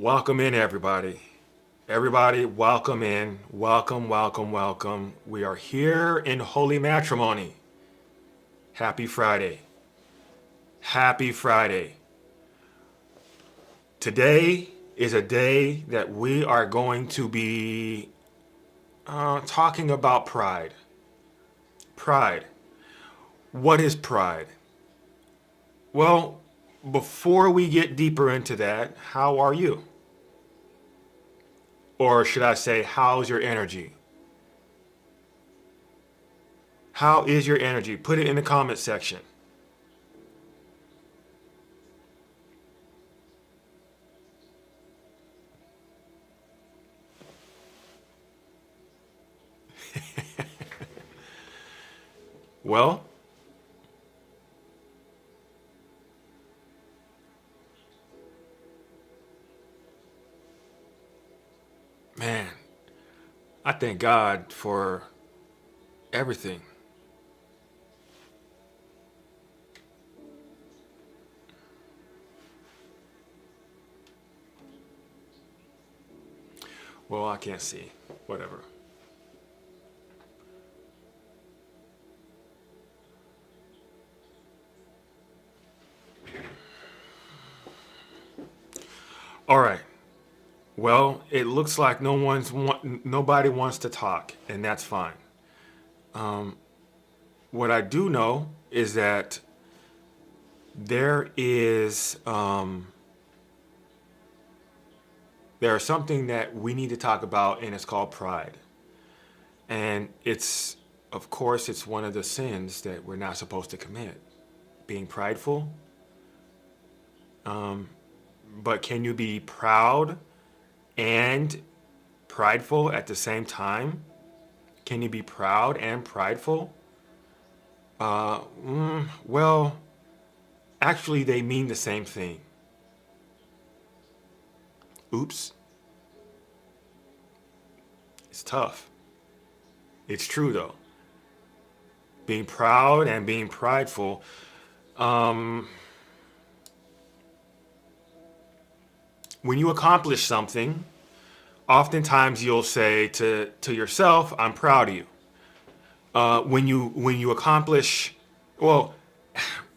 Welcome in, everybody. Everybody, welcome in. Welcome, welcome, welcome. We are here in Holy Matrimony. Happy Friday. Happy Friday. Today is a day that we are going to be talking about pride. Pride. What is pride? Well, before we get deeper into that, how are you? Or should I say, how's your energy? How is your energy? Put it in the comment section. Well, man, I thank God for everything. Well, I can't see. Whatever. All right. Well, it looks like nobody wants to talk, and that's fine. What I do know is that there is there's something that we need to talk about, and it's called pride. And it's, of course, it's one of the sins that we're not supposed to commit. Being prideful. But can you be proud and prideful at the same time? Can you be proud and prideful? Well, actually, they mean the same thing. Oops. It's tough. It's true, though. Being proud and being prideful. Um, when you accomplish something, oftentimes you'll say to yourself, "I'm proud of you." When you accomplish, well,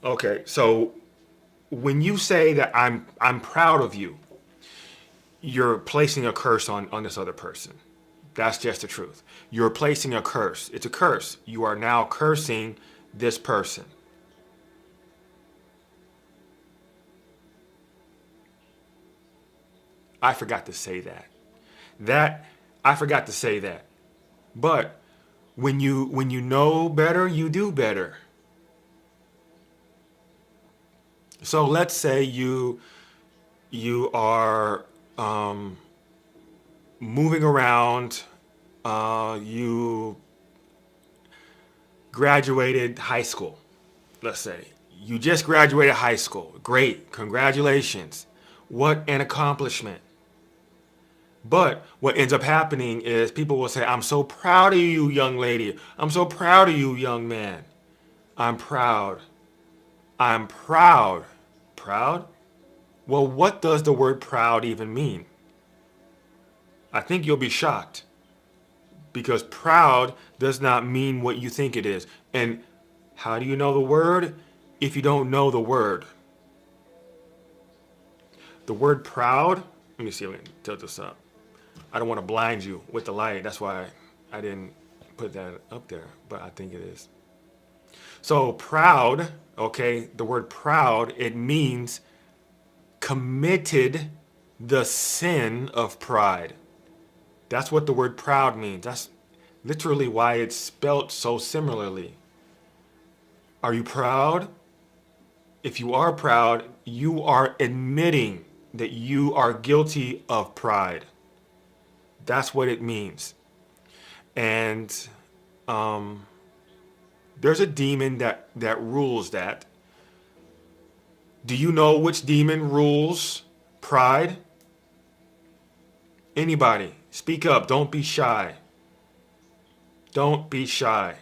okay, so when you say that I'm proud of you, you're placing a curse on this other person. That's just the truth. You're placing a curse. It's a curse. You are now cursing this person. I forgot to say that. That I forgot to say that. But when you know better, you do better. So let's say you are moving around. You graduated high school. Let's say you just graduated high school. Great, congratulations. What an accomplishment. But what ends up happening is people will say, "I'm so proud of you, young lady. I'm so proud of you, young man. I'm proud. I'm proud." Proud? Well, what does the word proud even mean? I think you'll be shocked because proud does not mean what you think it is. And how do you know the word if you don't know the word? The word proud, let me see if I can tilt this up. I don't want to blind you with the light. That's why I didn't put that up there, but I think it is. So proud, okay, the word proud, it means committed the sin of pride. That's what the word proud means. That's literally why it's spelt so similarly. Are you proud? If you are proud, you are admitting that you are guilty of pride. That's what it means. And there's a demon that rules that. Do you know which demon rules pride? Anybody, speak up. Don't be shy. Don't be shy.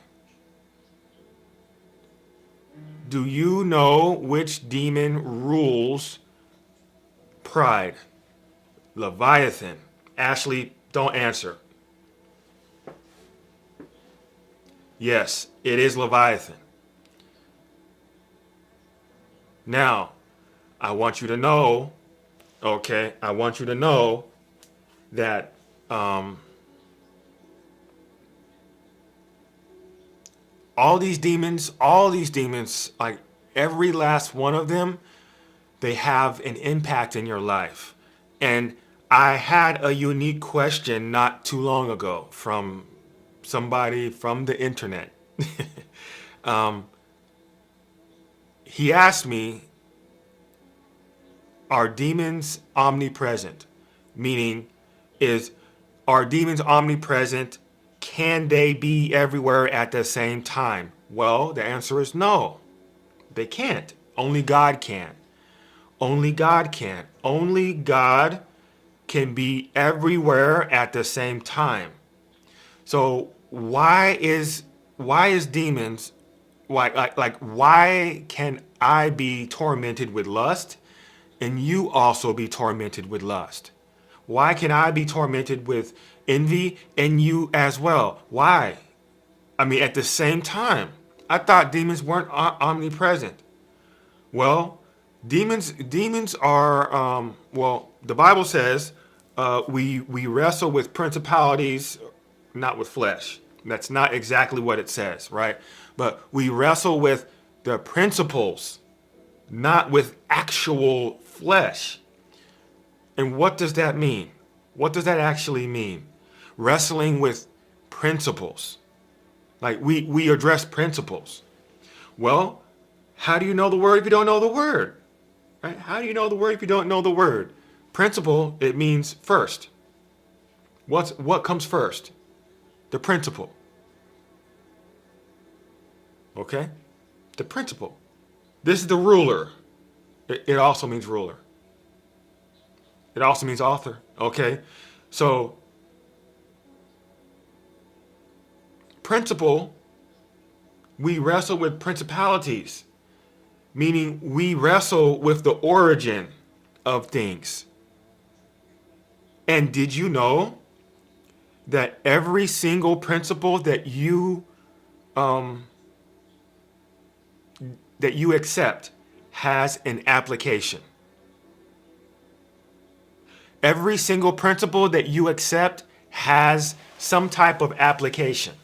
Do you know which demon rules pride? Leviathan. Ashley, don't answer. Yes, it is Leviathan. Now, I want you to know, okay, I want you to know that all these demons, like every last one of them, they have an impact in your life. And I had a unique question not too long ago from somebody from the internet. He asked me, are demons omnipresent? Meaning, are demons omnipresent? Can they be everywhere at the same time? Well, the answer is no. They can't. Only God can. Only God can. Only God can be everywhere at the same time. So why is demons, why can I be tormented with lust and you also be tormented with lust? Why can I be tormented with envy and you as well? Why? I mean, at the same time. I thought demons weren't omnipresent. Well, demons are well. The Bible says we wrestle with principalities, not with flesh. That's not exactly what it says, right? But we wrestle with the principles, not with actual flesh. And what does that mean? What does that actually mean? Wrestling with principles. Like we address principles. Well, how do you know the word if you don't know the word? Right? How do you know the word if you don't know the word? Principle, it means first. What comes first? The principle. Okay? The principle. This is the ruler. It also means ruler. It also means author. Okay? So, principle, we wrestle with principalities, meaning we wrestle with the origin of things. And did you know that every single principle that you accept has an application? Every single principle that you accept has some type of application.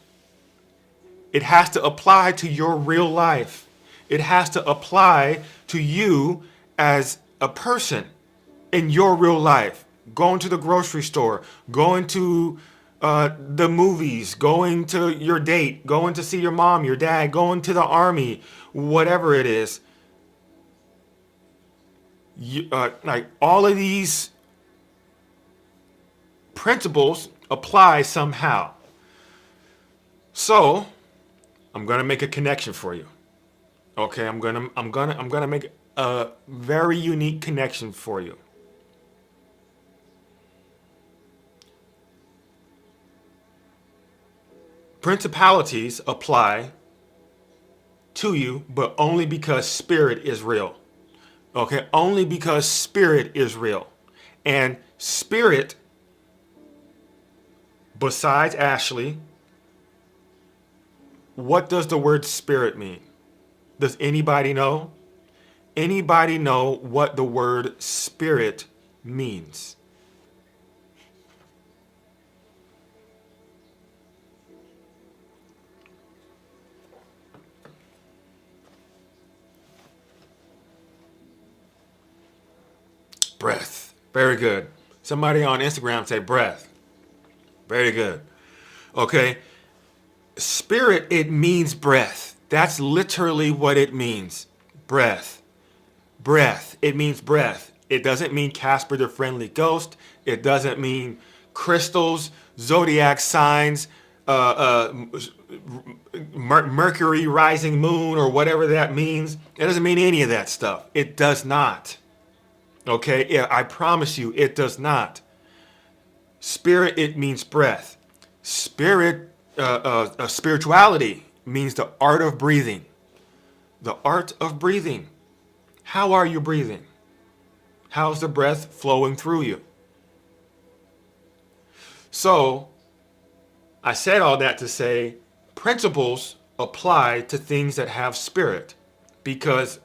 It has to apply to your real life. It has to apply to you as a person in your real life. Going to the grocery store, going to the movies, going to your date, going to see your mom, your dad, going to the army, whatever it is. Like all of these principles apply somehow. So, I'm gonna make a connection for you. Okay, I'm gonna make a very unique connection for you. Principalities apply to you, but only because spirit is real. Okay, only because spirit is real. And spirit, besides Ashley, what does the word spirit mean? Does anybody know? Anybody know what the word spirit means? Breath. Very good. Somebody on Instagram say breath. Very good. Okay. Spirit, it means breath. That's literally what it means. Breath. Breath. It means breath. It doesn't mean Casper the Friendly Ghost. It doesn't mean crystals, zodiac signs, Mercury rising moon, or whatever that means. It doesn't mean any of that stuff. It does not. Okay? Yeah, I promise you, it does not. Spirit, it means breath. Spirituality means the art of breathing. The art of breathing. How are you breathing? How's the breath flowing through you? So I said all that to say principles apply to things that have spirit, because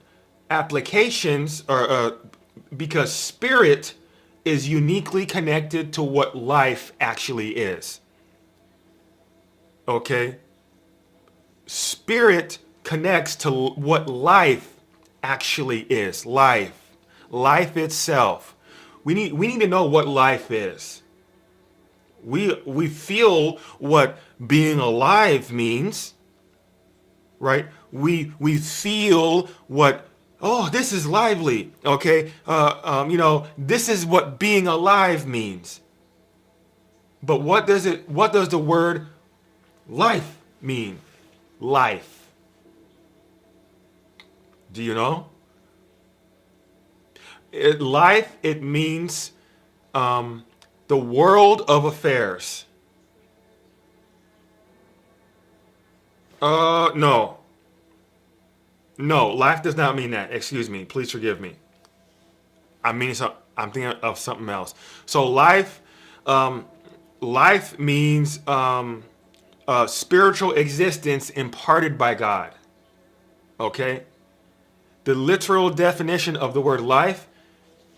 applications are because spirit is uniquely connected to what life actually is. Okay? Spirit connects to what life actually is. Life itself. We need to know what life is. We feel what being alive means, right? We feel what, oh, this is lively. Okay, this is what being alive means. But what does the word life mean? Life. Do you know? Life, it means the world of affairs. No. No, life does not mean that. Excuse me. Please forgive me. I'm thinking of something else. So life means spiritual existence imparted by God. Okay? The literal definition of the word life,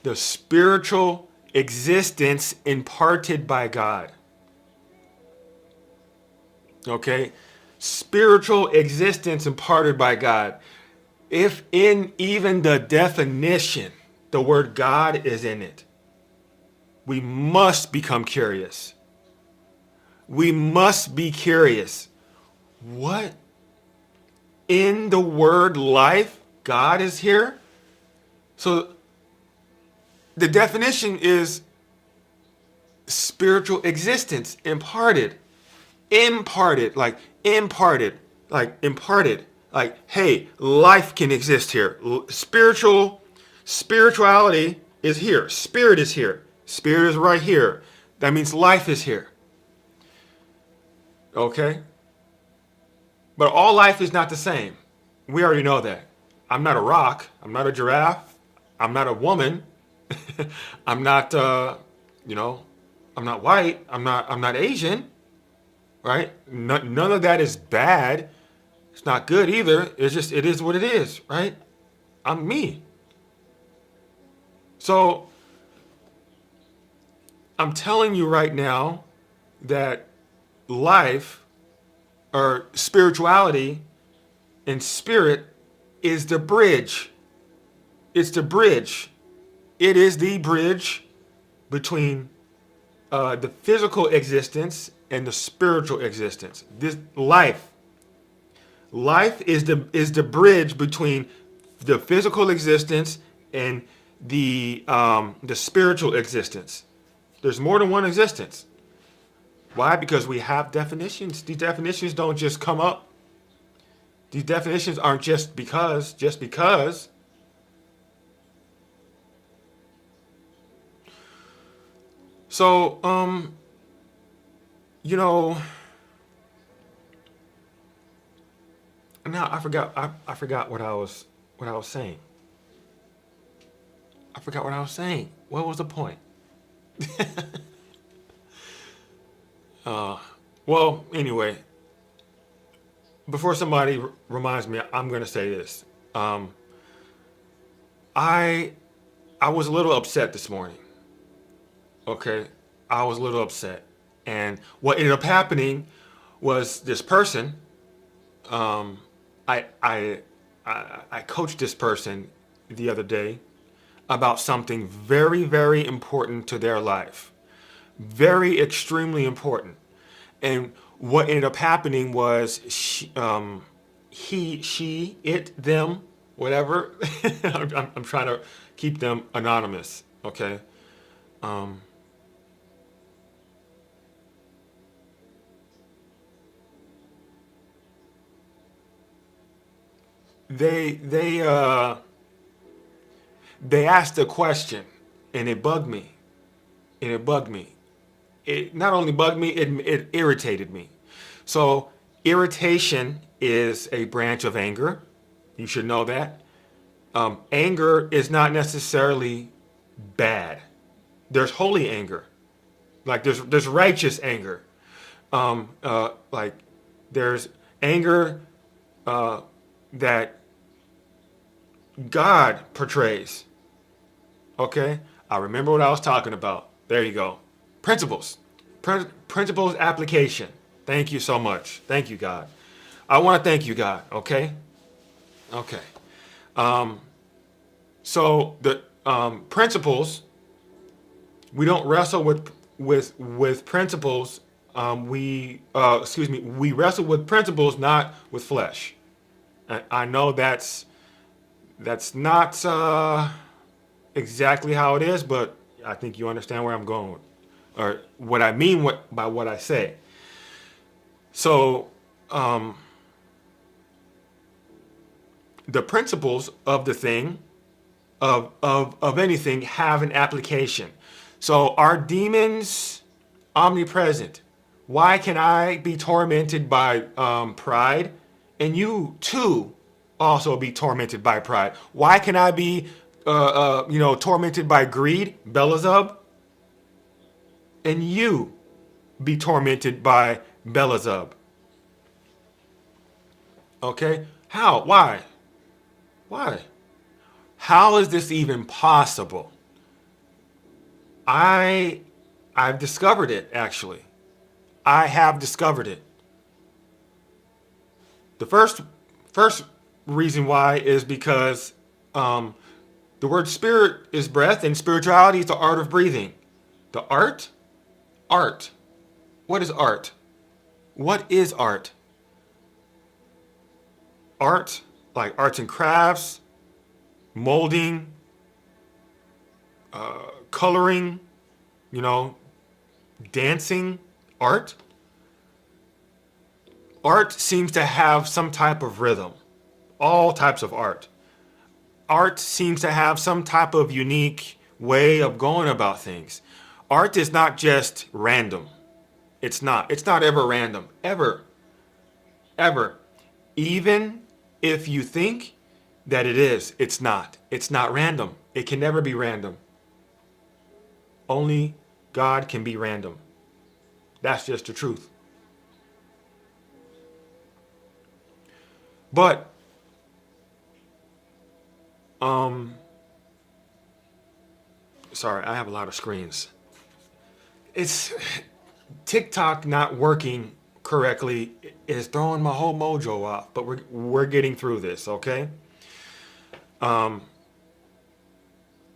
the spiritual existence imparted by God. Okay? Spiritual existence imparted by God. If in even the definition, the word God is in it, we must become curious. We must be curious. What in the word life, God is here? So the definition is spiritual existence imparted. Imparted, like, hey, life can exist here. Spirituality is here. Spirit is here. Spirit is right here. That means life is here. Okay? But all life is not the same. We already know that. I'm not a rock. I'm not a giraffe. I'm not a woman. I'm not, I'm not white. I'm not Asian. Right? None of that is bad. It's not good either. It is what it is, right? I'm me. So I'm telling you right now that life or spirituality and spirit is the bridge. It's the bridge. It is the bridge between the physical existence and the spiritual existence. This life is the bridge between the physical existence and the spiritual existence. There's more than one existence. Why? Because we have definitions. These definitions don't just come up. These definitions aren't just because. So, now I forgot what I was saying. I forgot what I was saying. What was the point? Well, anyway, before somebody reminds me, I'm going to say this. I was a little upset this morning. Okay, I was a little upset, and what ended up happening was this person. I coached this person the other day about something very, very important to their life, very extremely important. And what ended up happening was she, it, them, whatever. I'm trying to keep them anonymous. Okay. They asked a question, and it bugged me. It not only bugged me, it irritated me. So irritation is a branch of anger. You should know that. Anger is not necessarily bad. There's holy anger. Like there's righteous anger. Like there's anger that God portrays. Okay? I remember what I was talking about. There you go. Principles. Principles application. Thank you so much. Thank you, God. I want to thank you, God. Okay? Okay. So the principles, we don't wrestle with principles. We wrestle with principles, not with flesh. I know that's not exactly how it is, but I think you understand where I'm going, or what I mean by what I say. So the principles of the thing, of anything, have an application. So are demons omnipresent? Why can I be tormented by pride, and you too also be tormented by pride? Why can I be tormented by greed, Beelzebub, and you be tormented by Beelzebub? Okay? How? Why? Why? How is this even possible? I've discovered it, actually. I have discovered it. The first reason why is because the word spirit is breath, and spirituality is the art of breathing. The art? Art. What is art? What is art? Art, like arts and crafts, molding, coloring, dancing, art. Art seems to have some type of rhythm. All types of art. Art seems to have some type of unique way of going about things. Art is not just random. It's not. It's not ever random. Ever. Ever. Even if you think that it is, it's not. It's not random. It can never be random. Only God can be random. That's just the truth. But sorry, I have a lot of screens. It's TikTok not working correctly is throwing my whole mojo off, but we're getting through this, okay?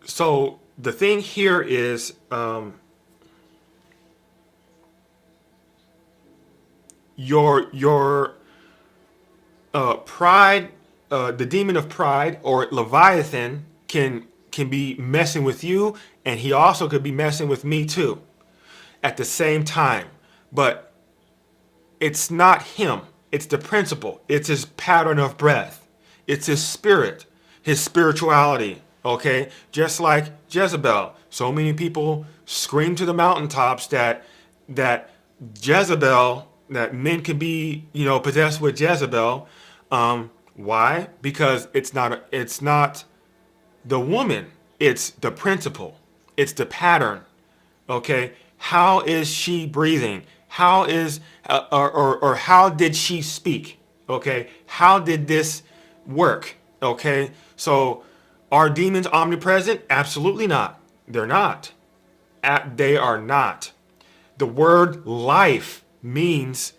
So the thing here is your pride, the demon of pride, or Leviathan, can be messing with you, and he also could be messing with me too at the same time. But it's not him. It's the principle. It's his pattern of breath. It's his spirit, his spirituality. Okay? Just like Jezebel. So many people scream to the mountaintops that Jezebel, that men can be, possessed with Jezebel. Why? Because it's not the woman. It's the principle. It's the pattern. Okay? How is she breathing? How is or how did she speak? Okay? How did this work? Okay? So are demons omnipresent? Absolutely not. They're not. They are not. The word life means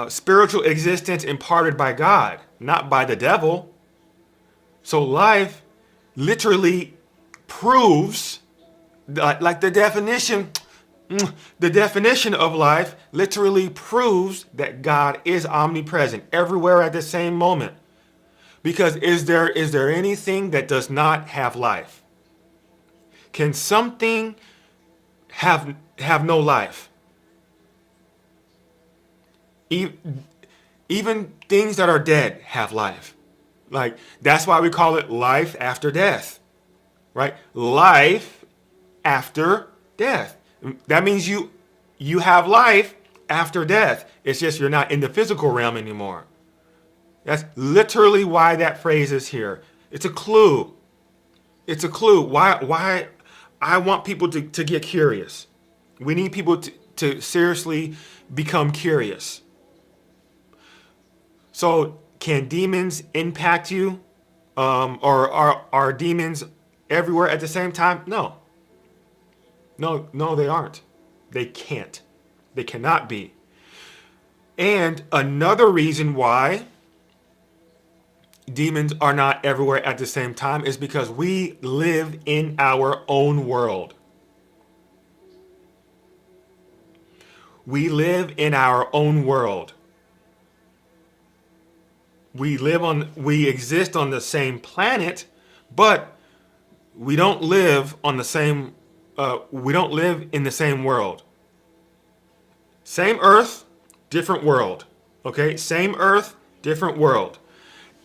spiritual existence imparted by God, not by the devil. So life literally proves, like the definition of life literally proves that God is omnipresent everywhere at the same moment. Because is there anything that does not have life? Can something have no life? Even things that are dead have life. Like, that's why we call it life after death. Right? Life after death. That means you have life after death. It's just you're not in the physical realm anymore. That's literally why that phrase is here. It's a clue. It's a clue. Why I want people to get curious. We need people to seriously become curious. So can demons impact you? Or are demons everywhere at the same time? No. No, they aren't. They can't. They cannot be. And another reason why demons are not everywhere at the same time is because we live in our own world. We live in our own world. We exist on the same planet, but we don't live on the same we don't live in the same world. Same earth, different world. Okay? Same earth, different world.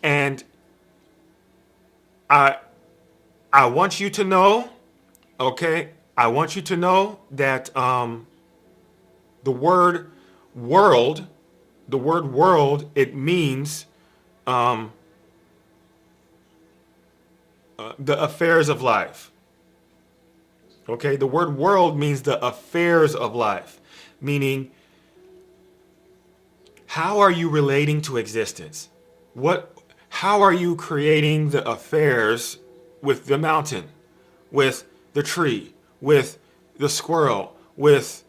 And I want you to know, okay? I want you to know that the word world, it means the affairs of life. Okay, the word world means the affairs of life, meaning how are you relating to existence? How are you creating the affairs with the mountain, with the tree, with the squirrel, with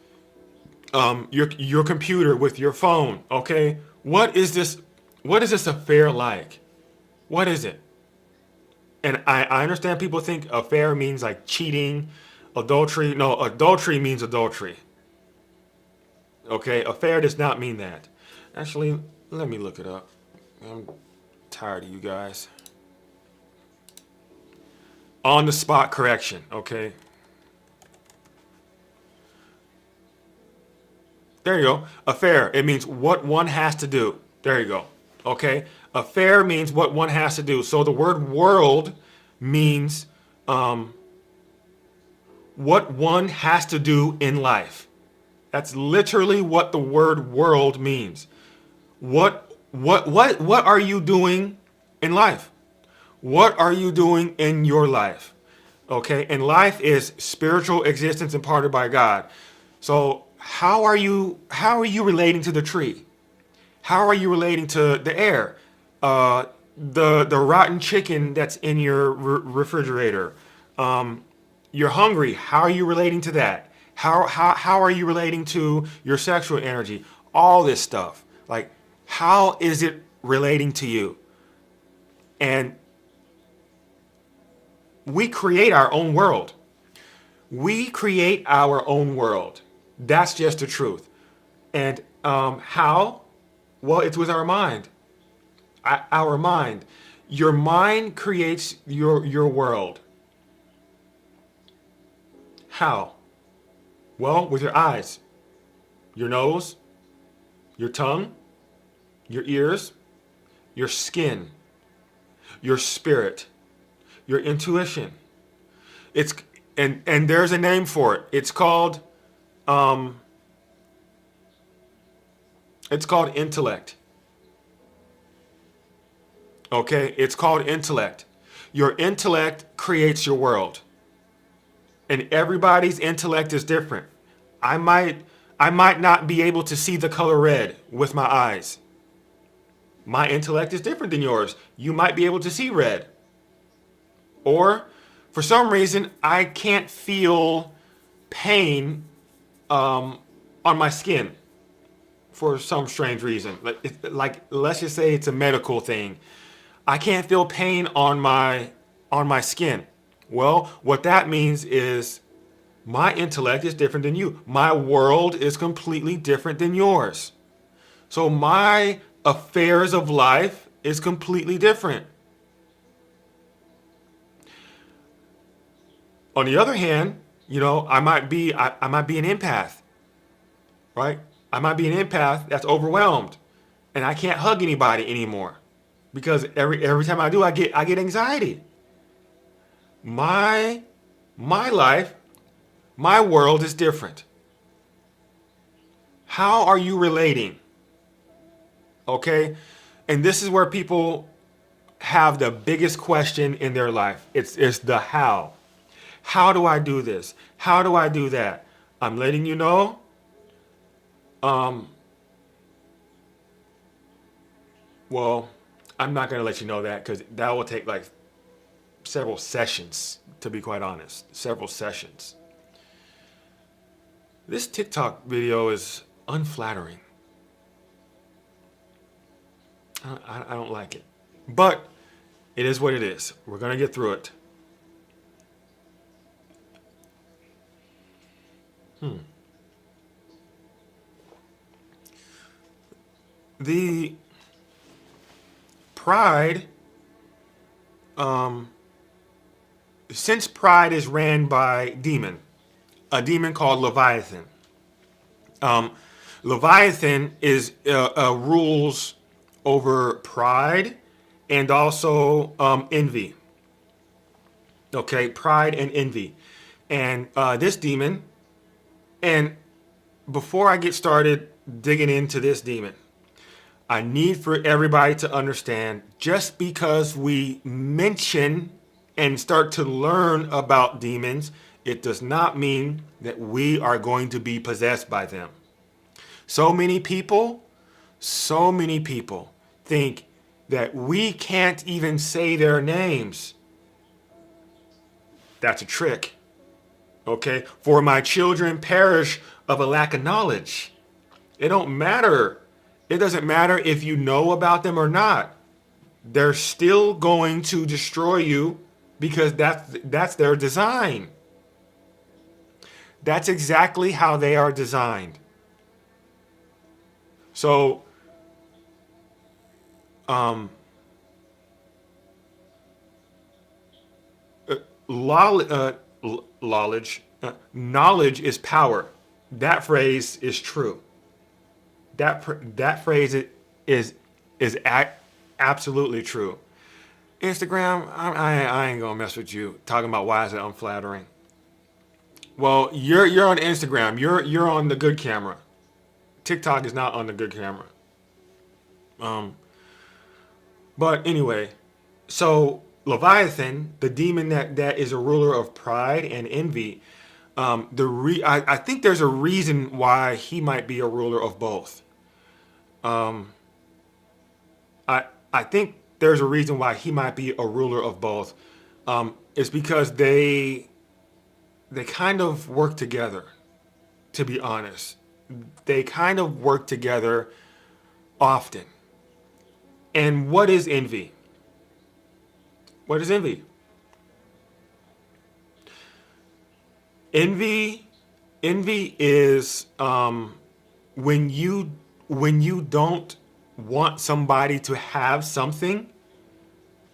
your computer, with your phone? Okay, what is this affair like? What is it? And I understand people think affair means like cheating, adultery. No, adultery means adultery. Okay, affair does not mean that. Actually, let me look it up. I'm tired of you guys. On the spot correction, okay? There you go. Affair, it means what one has to do. There you go. Okay? Affair means what one has to do. So the word world means what one has to do in life. That's literally what the word world means. What are you doing in life? What are you doing in your life? Okay? And life is spiritual existence imparted by God. So how are you relating to the tree? How are you relating to the air? The rotten chicken that's in your refrigerator. You're hungry. How are you relating to that? How are you relating to your sexual energy? All this stuff. Like, how is it relating to you? And we create our own world. We create our own world. That's just the truth. And how? Well, it's with our mind. Our mind. Your mind creates your world. How? Well, with your eyes, your nose, your tongue, your ears, your skin, your spirit, your intuition. It's and there's a name for it. It's called intellect. Okay? It's called intellect. Your intellect creates your world. And everybody's intellect is different. I might not be able to see the color red with my eyes. My intellect is different than yours. You might be able to see red. Or, for some reason, I can't feel pain on my skin for some strange reason. Like, let's just say it's a medical thing. I can't feel pain on my skin. Well, what that means is my intellect is different than you. My world is completely different than yours. So my affairs of life is completely different. On the other hand, I might be an empath, right? I might be an empath that's overwhelmed, and I can't hug anybody anymore because every time I do, I get anxiety. My life, my world is different. How are you relating? Okay? And this is where people have the biggest question in their life. It's the how. How do I do this? How do I do that? I'm letting you know. Um, well, I'm not gonna let you know that because that will take like several sessions, to be quite honest. Several sessions. This TikTok video is unflattering. I don't like it. But it is what it is. We're going to get through it. The pride, um, since pride is ran by a demon called Leviathan. Um, Leviathan is rules over pride and also envy. Okay, pride and envy. And this demon, and before I get started digging into this demon, I need for everybody to understand just because we mention and start to learn about demons, it does not mean that we are going to be possessed by them. So many people, so many people think that we can't even say their names. That's a trick. Okay? For my children perish of a lack of knowledge. It don't matter. It doesn't matter if you know about them or not. They're still going to destroy you because that's their design. That's exactly how they are designed. So, um, knowledge, knowledge is power. That phrase is true. That phrase is absolutely true. Instagram, I ain't gonna mess with you talking about why is it unflattering. Well, you're on Instagram. You're on the good camera. TikTok is not on the good camera. Um, but anyway, so Leviathan, the demon that is a ruler of pride and envy, I think there's a reason why he might be a ruler of both. Um, I think there's a reason why he might be a ruler of both. It's because they kind of work together. To be honest, they kind of work together often. And what is envy? What is envy? Envy, envy is when you don't want somebody to have something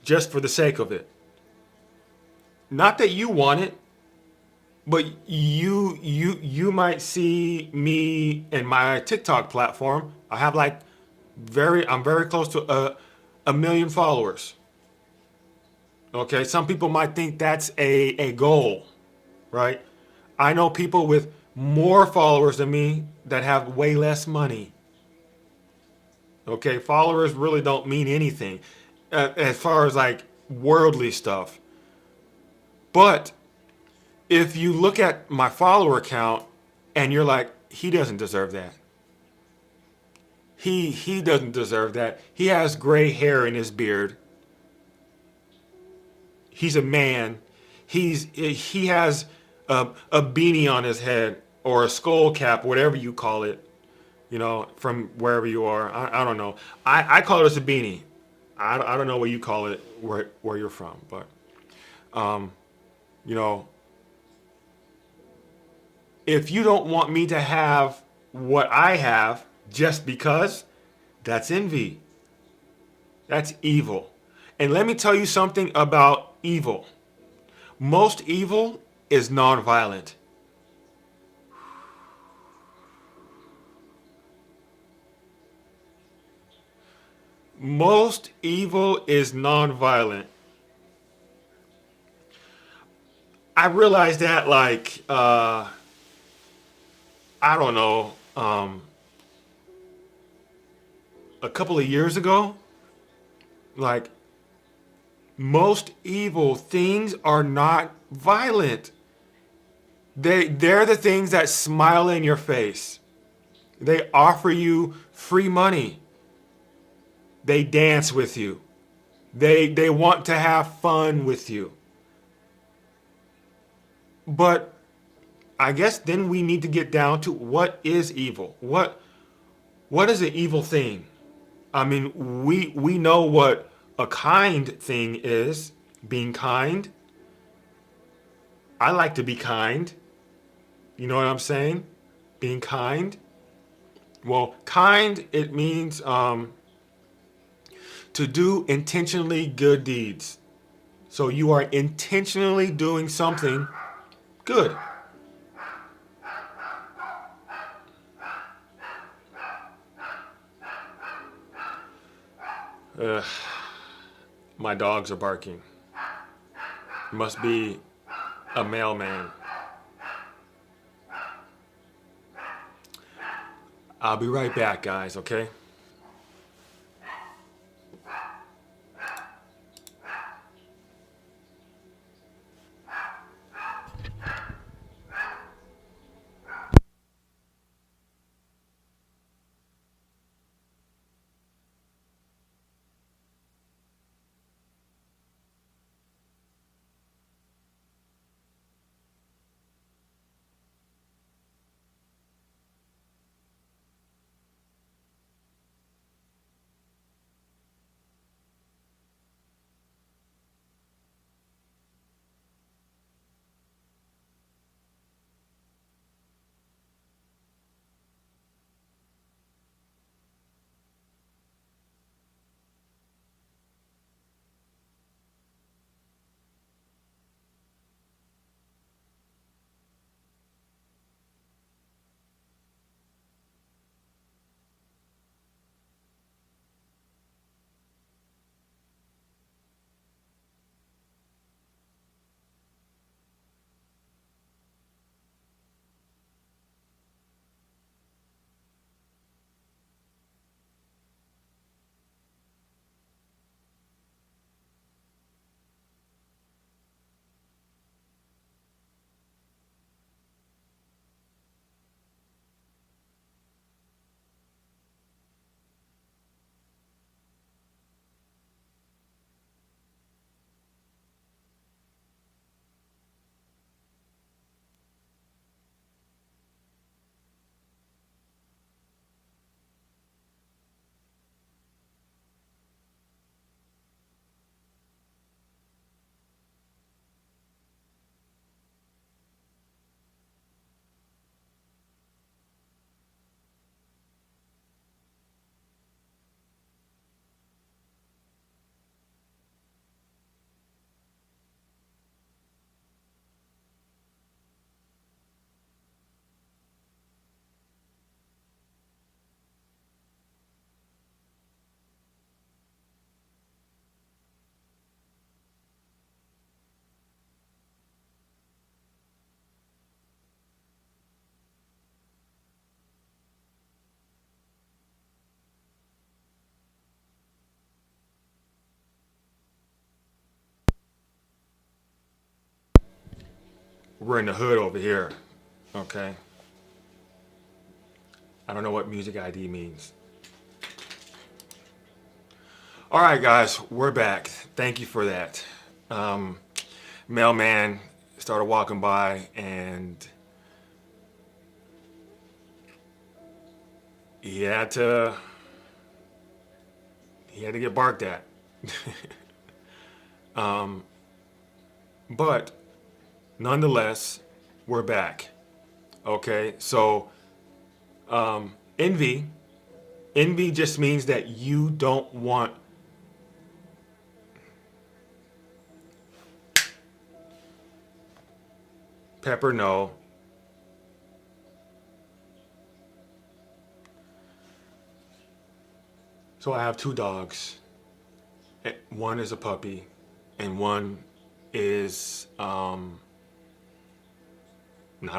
just for the sake of it. Not that you want it, but you might see me in my TikTok platform. I'm very close to a million followers. Okay, some people might think that's a goal, right? I know people with more followers than me that have way less money. Okay, followers really don't mean anything as far as like worldly stuff. But if you look at my follower count and you're like, he doesn't deserve that. He doesn't deserve that. He has gray hair in his beard. He's a man. He has a beanie on his head or a skull cap, whatever you call it. You know, from wherever you are. I don't know. I call it a beanie. I don't know what you call it where you're from, but um, you know, if you don't want me to have what I have just because, that's envy. That's evil. And let me tell you something about evil. Most evil is nonviolent. Most evil is nonviolent. I realized that I don't know, a couple of years ago. Like most evil things are not violent. They're the things that smile in your face. They offer you free money. They dance with you. They want to have fun with you. But I guess then we need to get down to what is evil. What is an evil thing? I mean, we know what a kind thing is, being kind. I like to be kind. You know what I'm saying? Being kind. Well, kind, it means to do intentionally good deeds. So you are intentionally doing something good. Ugh, my dogs are barking. Must be a mailman. I'll be right back, guys, okay? We're in the hood over here, okay? I don't know what music ID means. All right, guys, we're back. Thank you for that. Um, Mailman started walking by and he had to he had to get barked at. But nonetheless, we're back. Okay, so envy. Envy just means that you don't want Pepper. No. So I have two dogs. One is a puppy, and one is not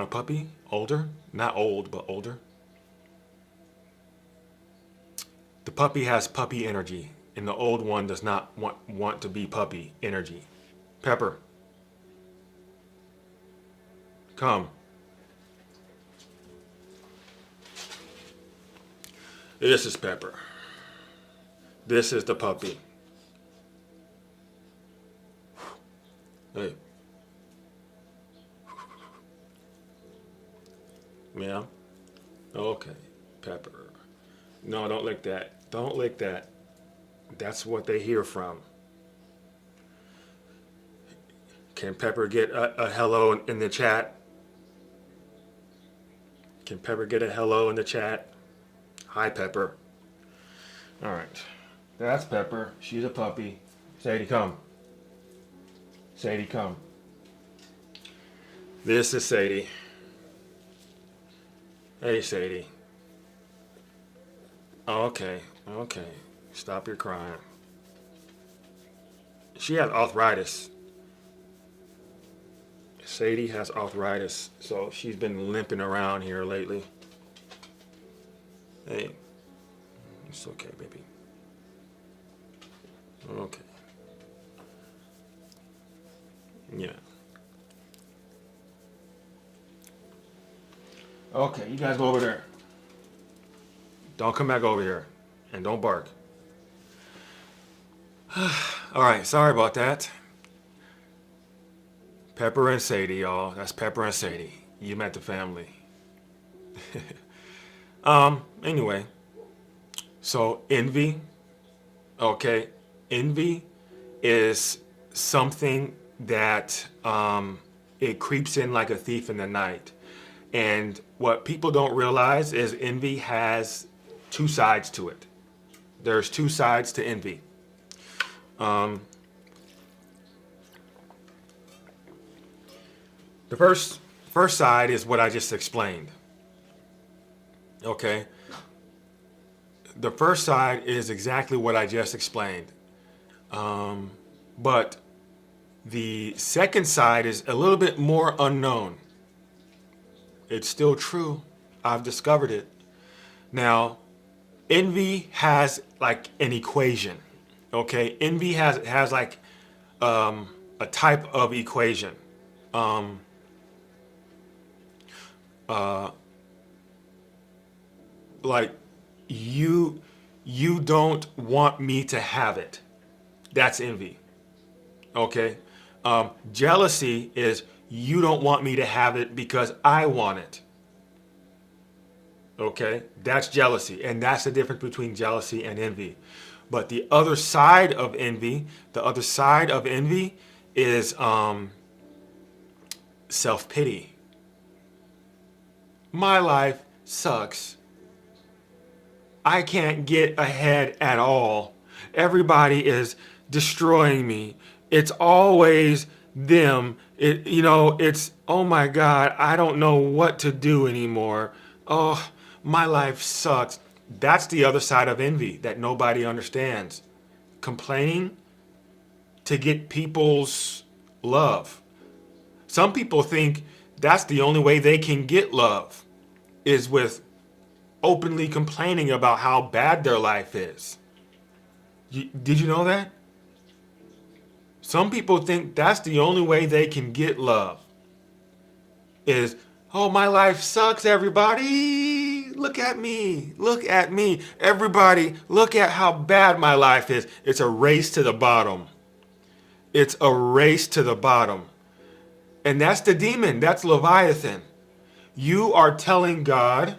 a puppy, older, not old, but older. The puppy has puppy energy, and the old one does not want to be puppy energy. Pepper, come. This is Pepper. This is the puppy. Hey. Yeah. Okay. Pepper. No, don't lick that. Don't lick that. That's what they hear from. Can Pepper get a hello in the chat? Can Pepper get a hello in the chat? Hi, Pepper. All right. That's Pepper. She's a puppy. Sadie, come. Sadie, come. This is Sadie. Hey, Sadie. Okay. Okay. Stop your crying. She has arthritis. Sadie has arthritis, so she's been limping around here lately. Hey, it's okay, baby. Okay. Yeah. Okay, you guys go over there. Don't come back over here. And don't bark. All right, sorry about that. Pepper and Sadie, y'all. That's Pepper and Sadie. You met the family. Anyway. So envy. Okay. Envy is something that it creeps in like a thief in the night. And what people don't realize is envy has two sides to it. There's two sides to envy. The first side is what I just explained. Okay? The first side is exactly what I just explained. But the second side is a little bit more unknown. It's still true. I've discovered it. Now, envy has like an equation. Okay? Envy has like a type of equation. Like you don't want me to have it. That's envy. Okay? Jealousy is you don't want me to have it because I want it. Okay? That's jealousy. And that's the difference between jealousy and envy. But the other side of envy is self-pity. My life sucks. I can't get ahead at all. Everybody is destroying me. It's always them. It's, oh my God, I don't know what to do anymore. Oh, my life sucks. That's the other side of envy that nobody understands. Complaining to get people's love. Some people think that's the only way they can get love is with openly complaining about how bad their life is. Did you know that? Some people think that's the only way they can get love is, oh, my life sucks, everybody. Look at me. Look at me. Everybody, look at how bad my life is. It's a race to the bottom. It's a race to the bottom. And that's the demon. That's Leviathan. You are telling God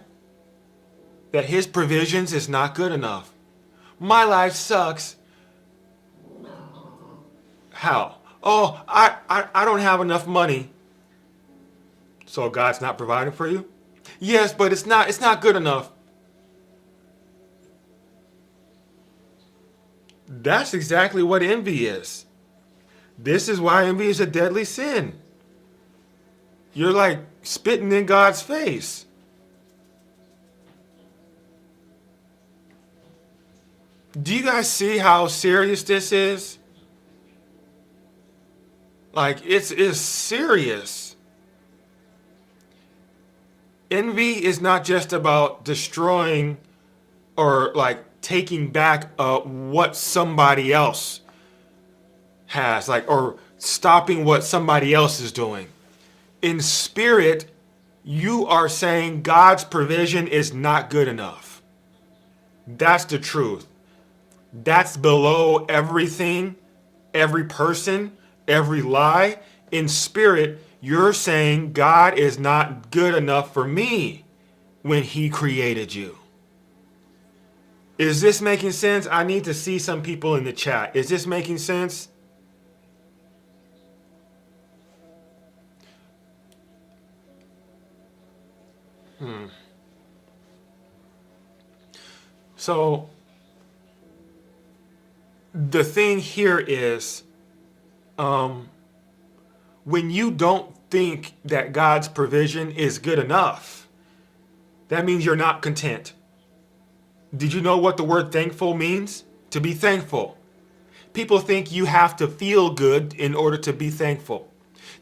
that his provisions is not good enough. My life sucks. How? Oh, I don't have enough money. So God's not providing for you? Yes, but it's not good enough. That's exactly what envy is. This is why envy is a deadly sin. You're like spitting in God's face. Do you guys see how serious this is? Like, it's serious. Envy is not just about destroying or like taking back what somebody else has, like, or stopping what somebody else is doing. In spirit, you are saying God's provision is not good enough. That's the truth. That's below everything, every person, every lie. In spirit, you're saying God is not good enough for me when he created you. Is this making sense? I need to see some people in the chat. Is this making sense? So the thing here is, when you don't think that God's provision is good enough, that means you're not content. Did you know what the word thankful means? To be thankful. People think you have to feel good in order to be thankful.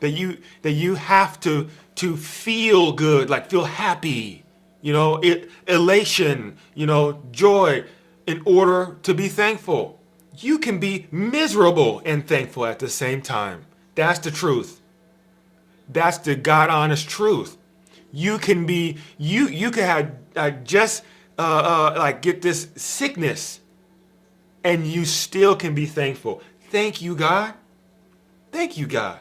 That you have to feel good, like feel happy, elation, joy in order to be thankful. You can be miserable and thankful at the same time. That's the truth. That's the God honest truth. You can be you can have just like get this sickness and you still can be thankful. Thank you, God. Thank you, God.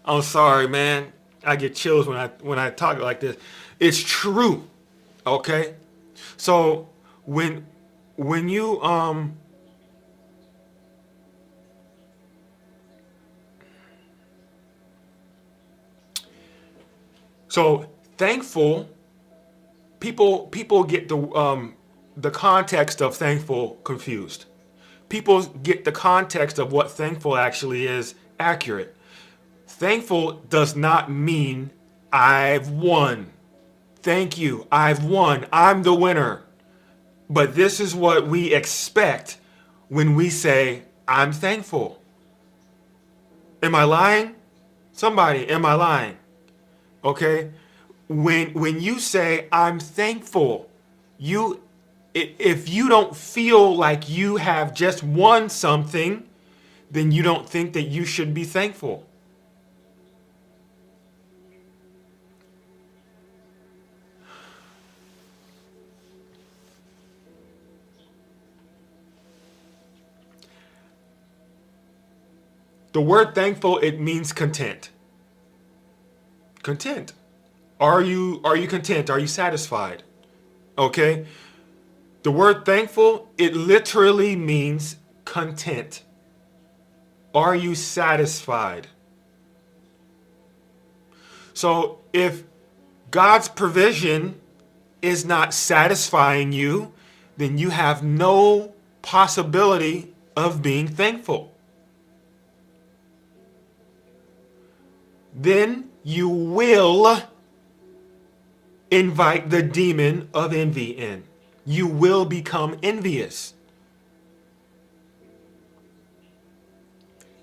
I'm sorry, man. I get chills when I talk like this. It's true. Okay? So when you so thankful, people get the context of thankful confused. People get the context of what thankful actually is accurate. Thankful does not mean I've won. Thank you, I've won. I'm the winner. But this is what we expect when we say, I'm thankful. Am I lying? Somebody, am I lying? Okay? When you say, I'm thankful, if you don't feel like you have just won something, then you don't think that you should be thankful. The word thankful, it means content. Content. Are you content? Are you satisfied? Okay? The word thankful, it literally means content. Are you satisfied? So if God's provision is not satisfying you, then you have no possibility of being thankful. Then you will invite the demon of envy in. You will become envious.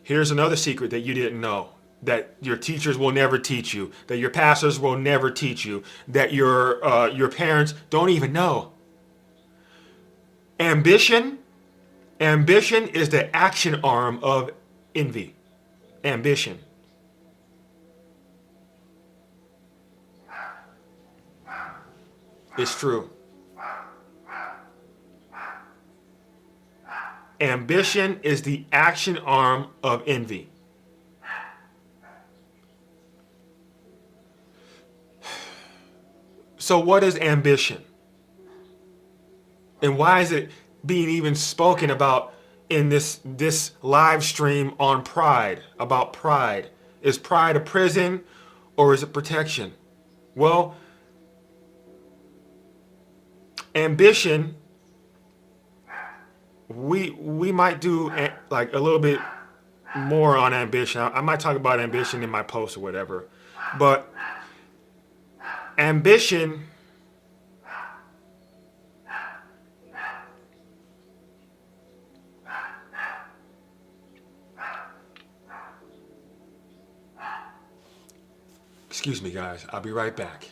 Here's another secret that you didn't know, that your teachers will never teach you, that your pastors will never teach you, that your parents don't even know. Ambition is the action arm of envy. Ambition. It's true. Ambition is the action arm of envy. So what is ambition? And why is it being even spoken about in this live stream on pride, about pride? Is pride a prison or is it protection? Well, ambition, we might do like a little bit more on ambition. I might talk about ambition in my post or whatever. But ambition, excuse me guys, I'll be right back.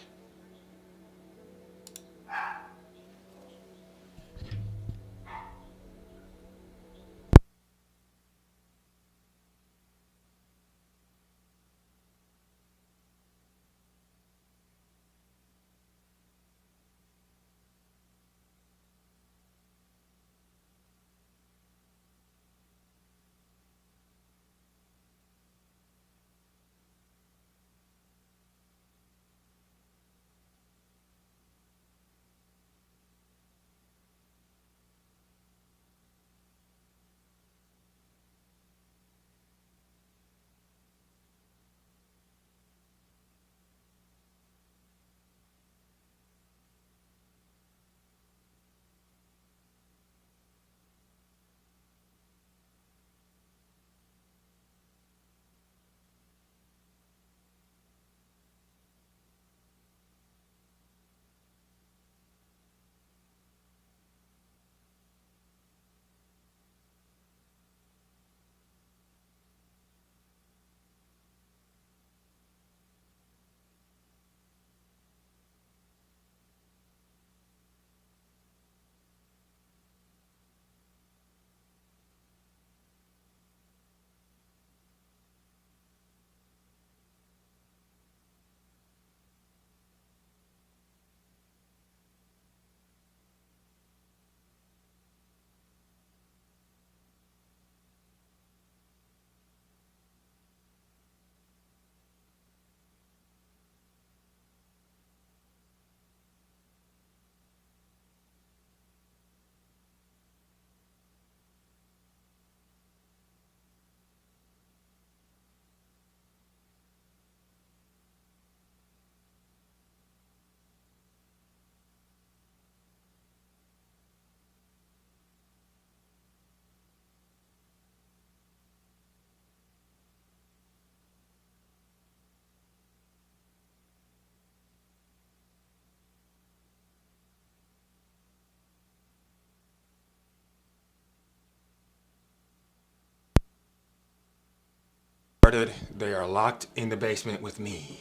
started. They are locked in the basement with me.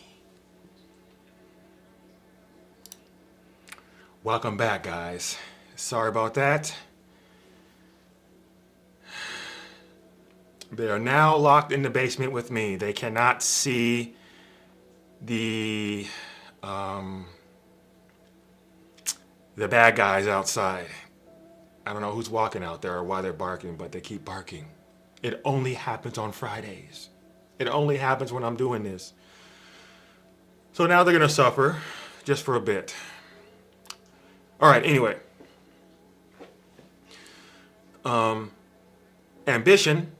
Welcome back, guys. Sorry about that. They are now locked in the basement with me. They cannot see the bad guys outside. I don't know who's walking out there or why they're barking, but they keep barking. It only happens on Fridays. It only happens when I'm doing this. So now they're going to suffer just for a bit. All right, anyway. Ambition,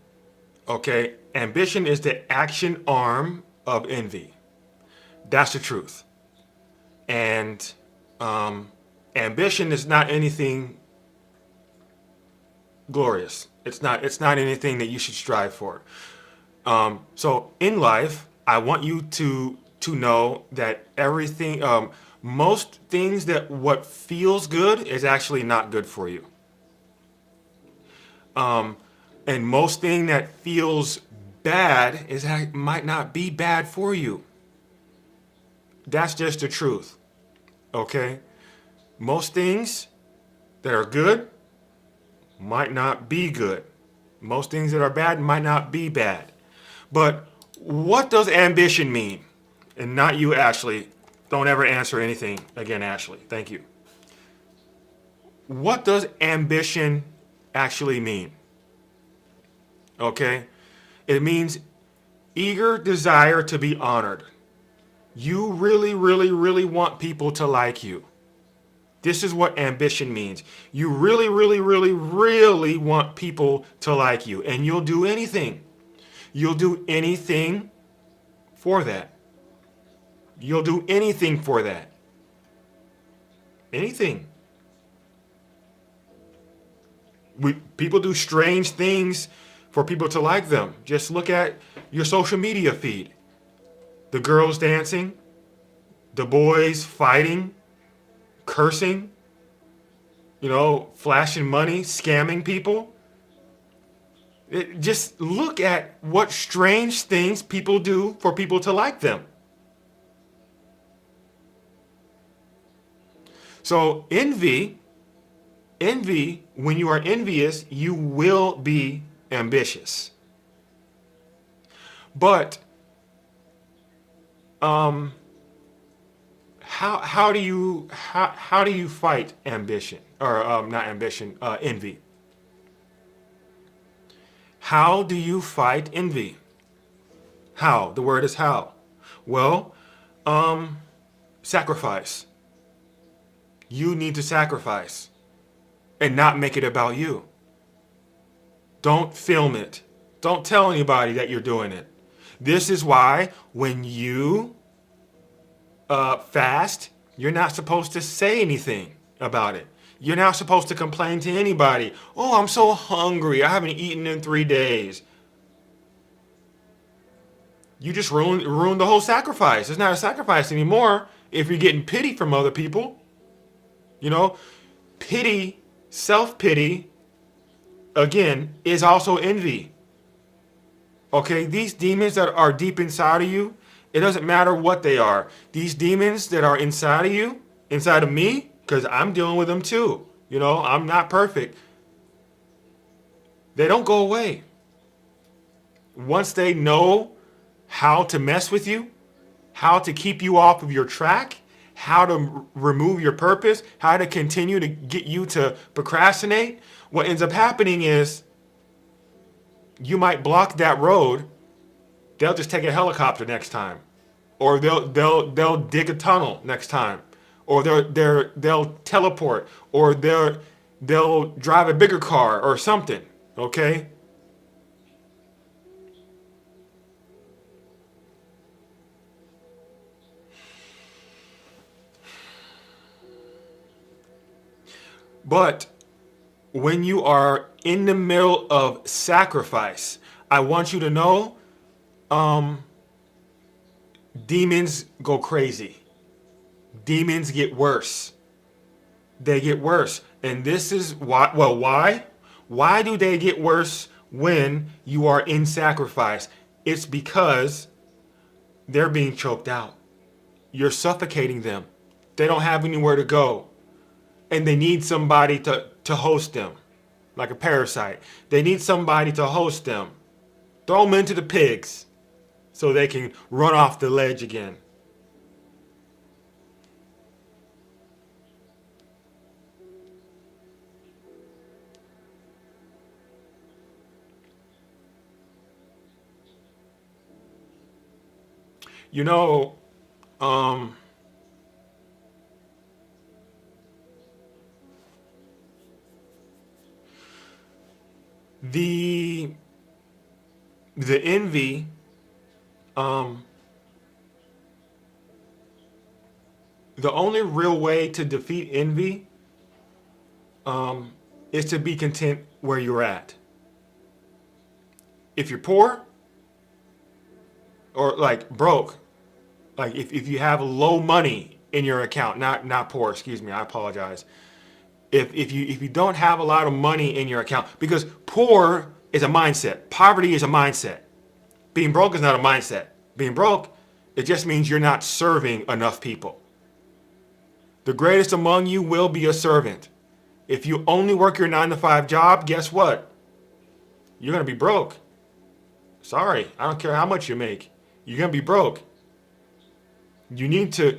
okay? Ambition is the action arm of envy. That's the truth. And ambition is not anything glorious. It's not anything that you should strive for. So in life, I want you to know that everything, most things that what feels good is actually not good for you. And most thing that feels bad might not be bad for you. That's just the truth. Okay? Most things that are good might not be good. Most things that are bad might not be bad. But what does ambition mean? And not you, Ashley. Don't ever answer anything again, Ashley. Thank you. What does ambition actually mean? Okay? It means eager desire to be honored. You really, really, really want people to like you. This is what ambition means. You really, really, really, really want people to like you. And you'll do anything. You'll do anything for that. You'll do anything for that. Anything. People do strange things for people to like them. Just look at your social media feed. The girls dancing, the boys fighting, cursing, flashing money, scamming people. Just look at what strange things people do for people to like them. So envy, when you are envious, you will be ambitious. But how do you fight ambition or not ambition, envy? How do you fight envy? How? The word is how. Well, sacrifice. You need to sacrifice and not make it about you. Don't film it. Don't tell anybody that you're doing it. This is why when you fast, you're not supposed to say anything about it. You're not supposed to complain to anybody. Oh, I'm so hungry. I haven't eaten in 3 days. You just ruined the whole sacrifice. It's not a sacrifice anymore if you're getting pity from other people. Pity, self-pity, again, is also envy. Okay, these demons that are deep inside of you, it doesn't matter what they are. These demons that are inside of you, inside of me, because I'm dealing with them too. I'm not perfect. They don't go away. Once they know how to mess with you, how to keep you off of your track, how to remove your purpose, how to continue to get you to procrastinate, what ends up happening is you might block that road. They'll just take a helicopter next time, or they'll dig a tunnel next time, or they'll teleport, or they'll drive a bigger car or something. Okay. But when you are in the middle of sacrifice, I want you to know, demons go crazy. Demons get worse. They get worse. And this is why, why? Why do they get worse when you are in sacrifice? It's because they're being choked out. You're suffocating them. They don't have anywhere to go. And they need somebody to host them, like a parasite. They need somebody to host them. Throw them into the pigs so they can run off the ledge again. You know, um, the the envy, um, the only real way to defeat envy, um, is to be content where you're at. If you're poor or like broke, like if you have low money in your account, not poor, excuse me, I apologize. If you don't have a lot of money in your account, because poor is a mindset, poverty is a mindset. Being broke is not a mindset. Being broke, it just means you're not serving enough people. The greatest among you will be a servant. If you only work your 9 to 5 job, guess what? You're gonna be broke. Sorry, I don't care how much you make. You're gonna be broke. You need to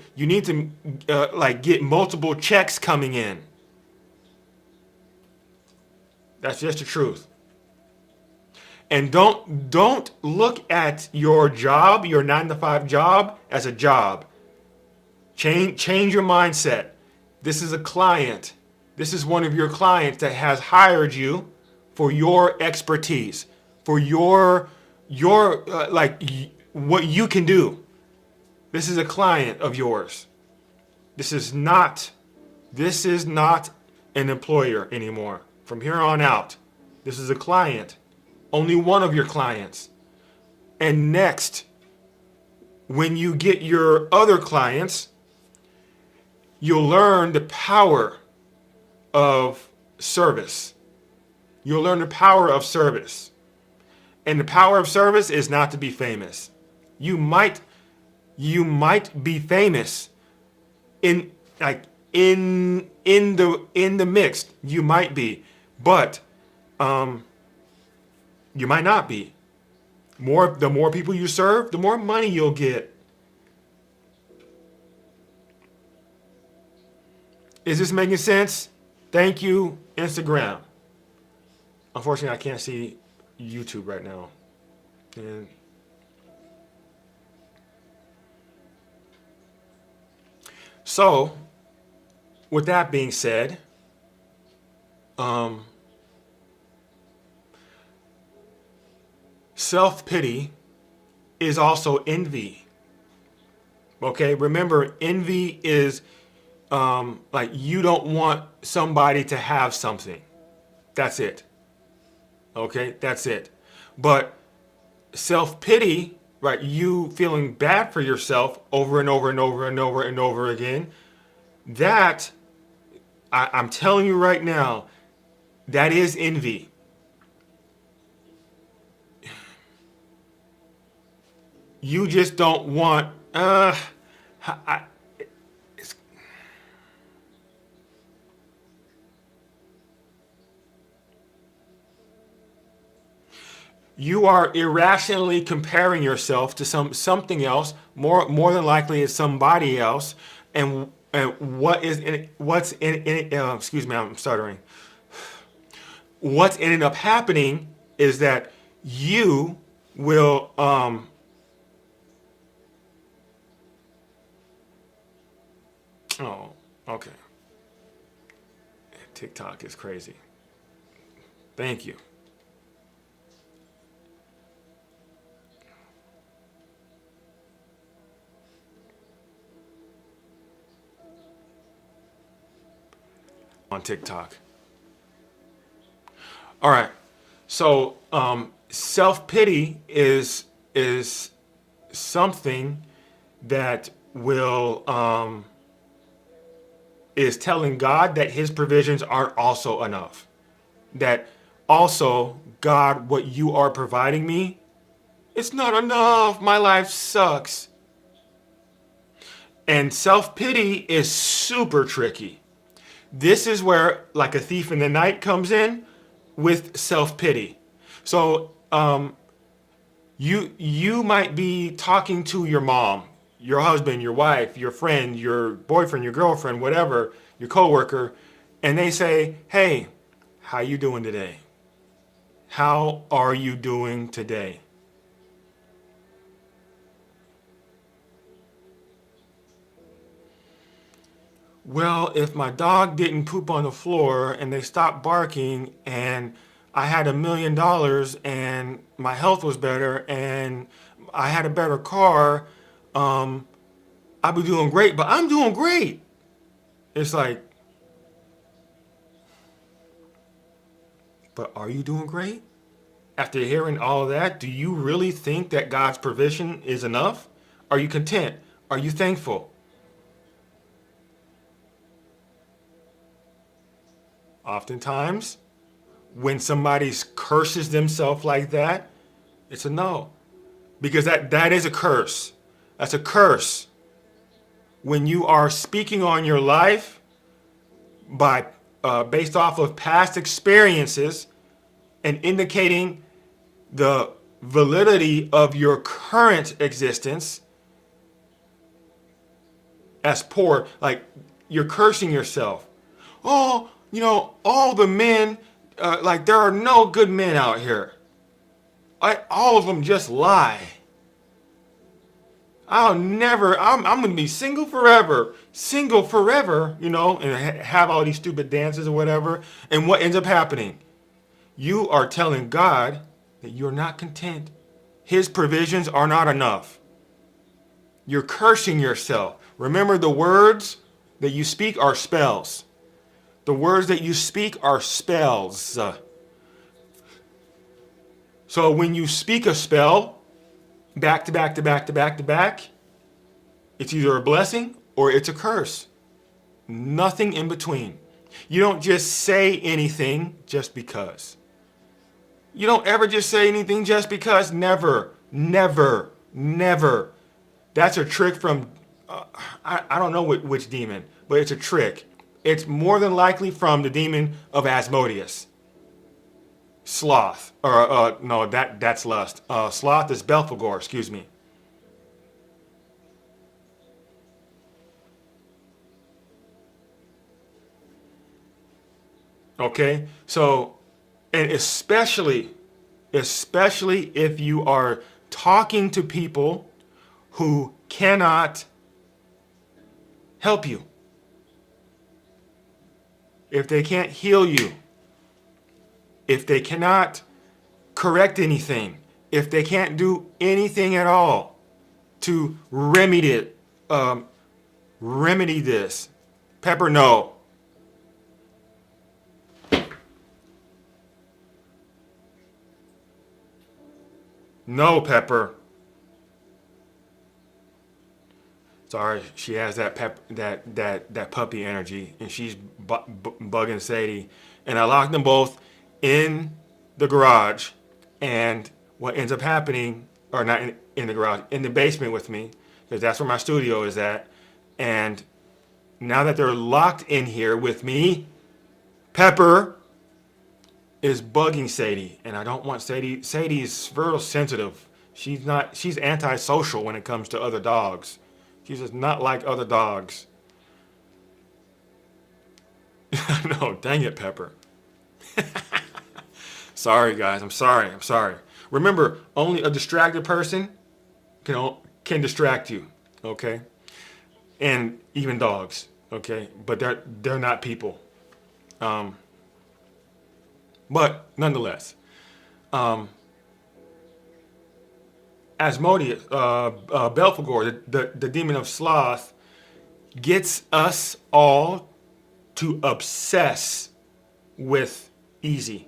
like get multiple checks coming in. That's just the truth. And don't look at your job, your 9 to 5 job, as a job. Change your mindset. This is a client. This is one of your clients that has hired you for your expertise, for what you can do. This is a client of yours. This is not an employer anymore. From here on out, this is a client. Only one of your clients. And next, when you get your other clients, you'll learn the power of service. You'll learn the power of service. And the power of service is not to be famous. You might be famous in the mix. You might be, but you might not be. The more people you serve, the more money you'll get. Is this making sense? Thank you, Instagram. Unfortunately, I can't see YouTube right now. And so, with that being said, self-pity is also envy. Okay, remember, envy is like you don't want somebody to have something. That's it. Okay, that's it. But self-pity, right, you feeling bad for yourself over and over and over and over and over again, that, I'm telling you right now, that is envy. You just don't want, you are irrationally comparing yourself to something else, more than likely it's somebody else, and what's in it, excuse me, I'm stuttering. What's ended up happening is that you will oh, okay. TikTok is crazy. Thank you. On TikTok. All right. So self-pity is something that will is telling God that his provisions aren't also enough. That also, God, what you are providing me It's not enough. My life sucks. And self-pity is super tricky. This is where, like a thief in the night comes in with self-pity. So, you might be talking to your mom, your husband, your wife, your friend, your boyfriend, your girlfriend, whatever, your coworker, and they say, "Hey, how you doing today? How are you doing today?" Well, if my dog didn't poop on the floor and they stopped barking and I had $1 million and my health was better and I had a better car, um, I'd be doing great, but I'm doing great. It's like, but are you doing great? After hearing all of that, do you really think that God's provision is enough? Are you content? Are you thankful? Oftentimes, when somebody curses themselves like that, it's a no. Because that is a curse. That's a curse. When you are speaking on your life by based off of past experiences and indicating the validity of your current existence as poor, like you're cursing yourself. Oh, all the men, like there are no good men out here. All of them just lie. I'm going to be single forever, and have all these stupid dances or whatever. And what ends up happening? You are telling God that you're not content. His provisions are not enough. You're cursing yourself. Remember, the words that you speak are spells. The words that you speak are spells. So when you speak a spell, back to back to back to back to back, it's either a blessing or it's a curse. Nothing in between. You don't just say anything just because. You don't ever just say anything just because. Never, never, never. That's a trick from, I don't know which demon, but it's a trick. It's more than likely from the demon of Asmodeus. Sloth. Or, no, that's lust. Sloth is Belphegor, excuse me. Okay? So, and especially if you are talking to people who cannot help you, if they can't heal you, if they cannot correct anything, if they can't do anything at all to remedy this. Pepper, no. No, Pepper. Sorry, she has that puppy energy, and she's bugging Sadie. And I locked them both in the garage. And what ends up happening, or not in the garage, in the basement with me, because that's where my studio is at. And now that they're locked in here with me, Pepper is bugging Sadie, and I don't want Sadie. Sadie's very sensitive. She's not. She's antisocial when it comes to other dogs. She's just not like other dogs. No, dang it, Pepper. Sorry, guys. I'm sorry. I'm sorry. Remember, only a distracted person can distract you. Okay, and even dogs. Okay, but they're not people. Um, but nonetheless, um, Asmodeus, Belphegor, the demon of sloth, gets us all to obsess with easy.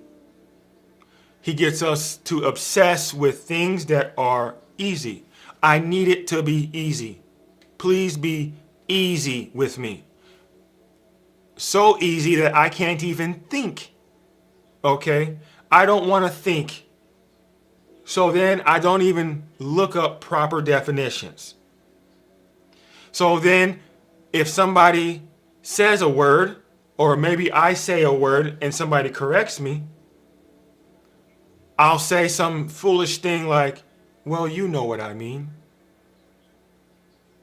He gets us to obsess with things that are easy. I need it to be easy. Please be easy with me. So easy that I can't even think. Okay? I don't want to think. So then I don't even look up proper definitions. So then if somebody says a word, or maybe I say a word and somebody corrects me, I'll say some foolish thing like, well, you know what I mean.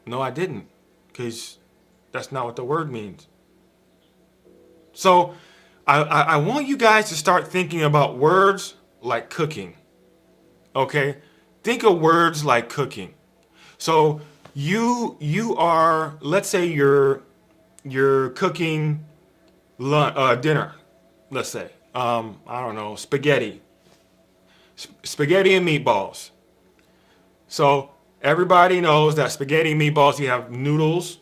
No, I didn't, because that's not what the word means. So I want you guys to start thinking about words like cooking. Okay? Think of words like cooking. So you are, let's say you're cooking dinner. Let's say I don't know, spaghetti and meatballs. So everybody knows that spaghetti and meatballs, you have noodles,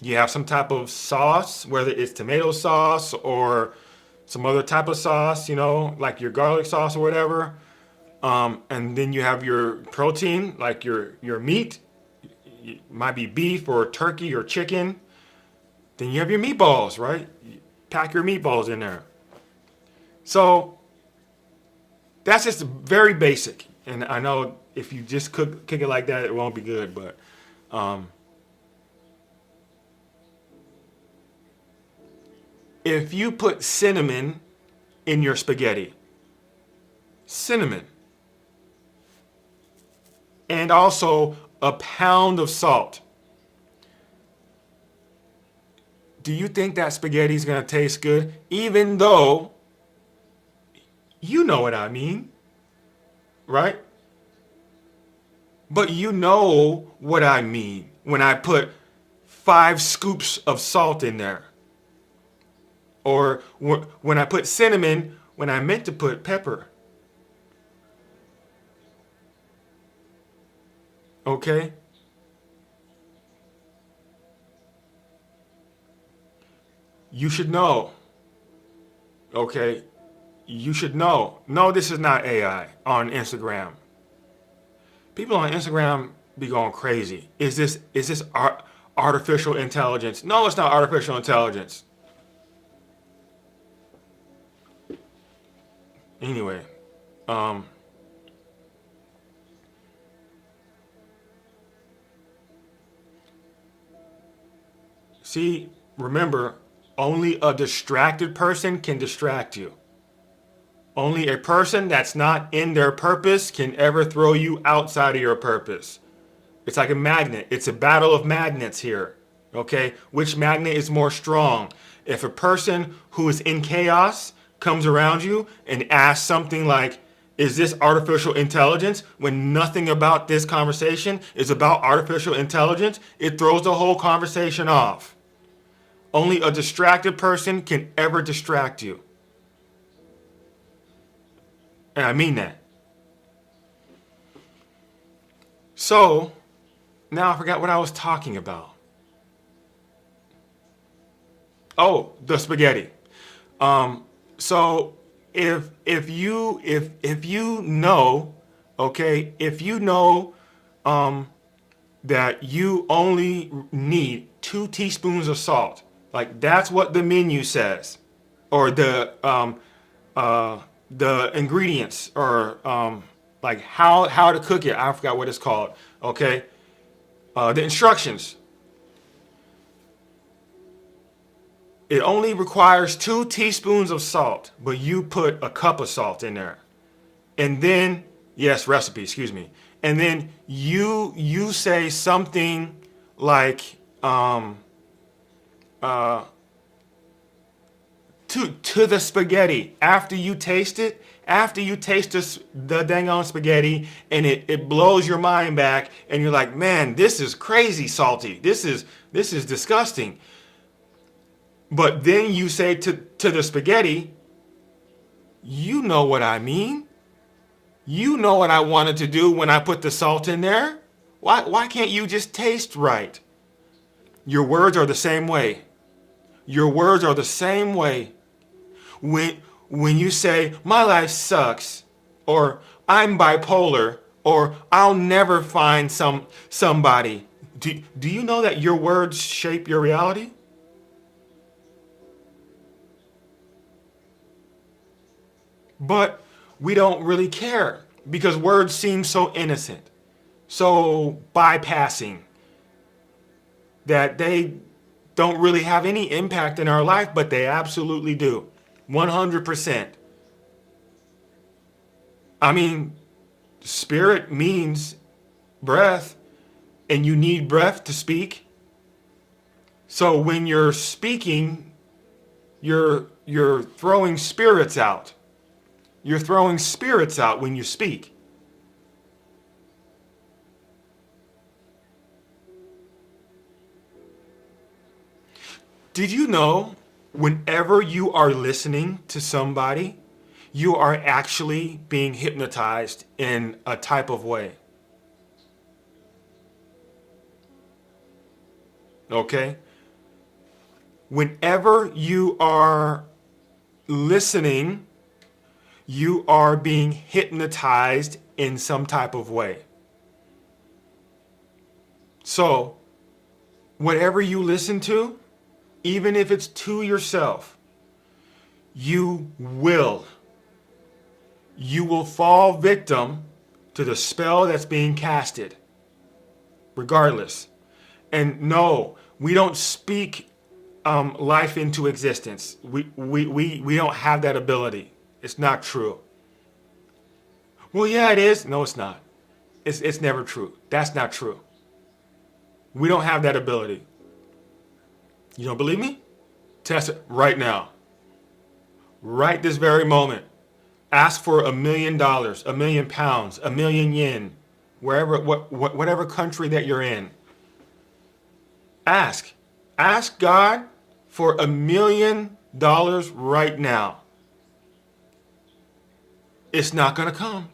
you have some type of sauce, whether it's tomato sauce or some other type of sauce, like your garlic sauce or whatever. And then you have your protein, like your meat. It might be beef or turkey or chicken. Then you have your meatballs, right? You pack your meatballs in there. So that's just very basic. And I know if you just cook it like that, it won't be good. But if you put cinnamon in your spaghetti, cinnamon, and also a pound of salt, do you think that spaghetti is going to taste good? Even though you know what I mean, right? But you know what I mean when I put 5 scoops of salt in there. Or when I put cinnamon, when I meant to put pepper. Okay? You should know. Okay? You should know. No, this is not AI on Instagram. People on Instagram be going crazy. Is this artificial intelligence? No, it's not artificial intelligence. Anyway, um, see, remember, only a distracted person can distract you. Only a person that's not in their purpose can ever throw you outside of your purpose. It's like a magnet. It's a battle of magnets here. Okay? Which magnet is more strong? If a person who is in chaos comes around you and asks something like, is this artificial intelligence? When nothing about this conversation is about artificial intelligence, it throws the whole conversation off. Only a distracted person can ever distract you. And I mean that. So, now I forgot what I was talking about. Oh, the spaghetti. So if you know, okay, if you know that you only need 2 teaspoons of salt, like that's what the menu says, or the ingredients, or like how to cook it. I forgot what it's called. Okay, the instructions. It only requires 2 teaspoons of salt, but you put a cup of salt in there. And then, yes, recipe, excuse me. And then you say something like to the spaghetti after you taste the dang on spaghetti, and it blows your mind back, and you're like, man, this is crazy salty. This is disgusting. But then you say to the spaghetti, you know what I mean. You know what I wanted to do when I put the salt in there. Why can't you just taste right? Your words are the same way. Your words are the same way. When you say, my life sucks, or I'm bipolar, or I'll never find somebody, do you know that your words shape your reality? But we don't really care. because words seem so innocent, so bypassing, that they don't really have any impact in our life, but they absolutely do. 100%. I mean, spirit means breath, and you need breath to speak. So when you're speaking, you're throwing spirits out. You're throwing spirits out when you speak. Did you know whenever you are listening to somebody, you are actually being hypnotized in a type of way? Okay? Whenever you are listening, you are being hypnotized in some type of way. So, whatever you listen to, even if it's to yourself, you will fall victim to the spell that's being casted, regardless. And no, we don't speak life into existence. We don't have that ability. It's not true. Well, yeah, it is. No, it's not. It's never true. That's not true. We don't have that ability. You don't believe me? Test it right now. Right this very moment. Ask for $1 million, £1 million, £1 million yen, wherever, whatever country that you're in. Ask God for $1 million right now. It's not going to come.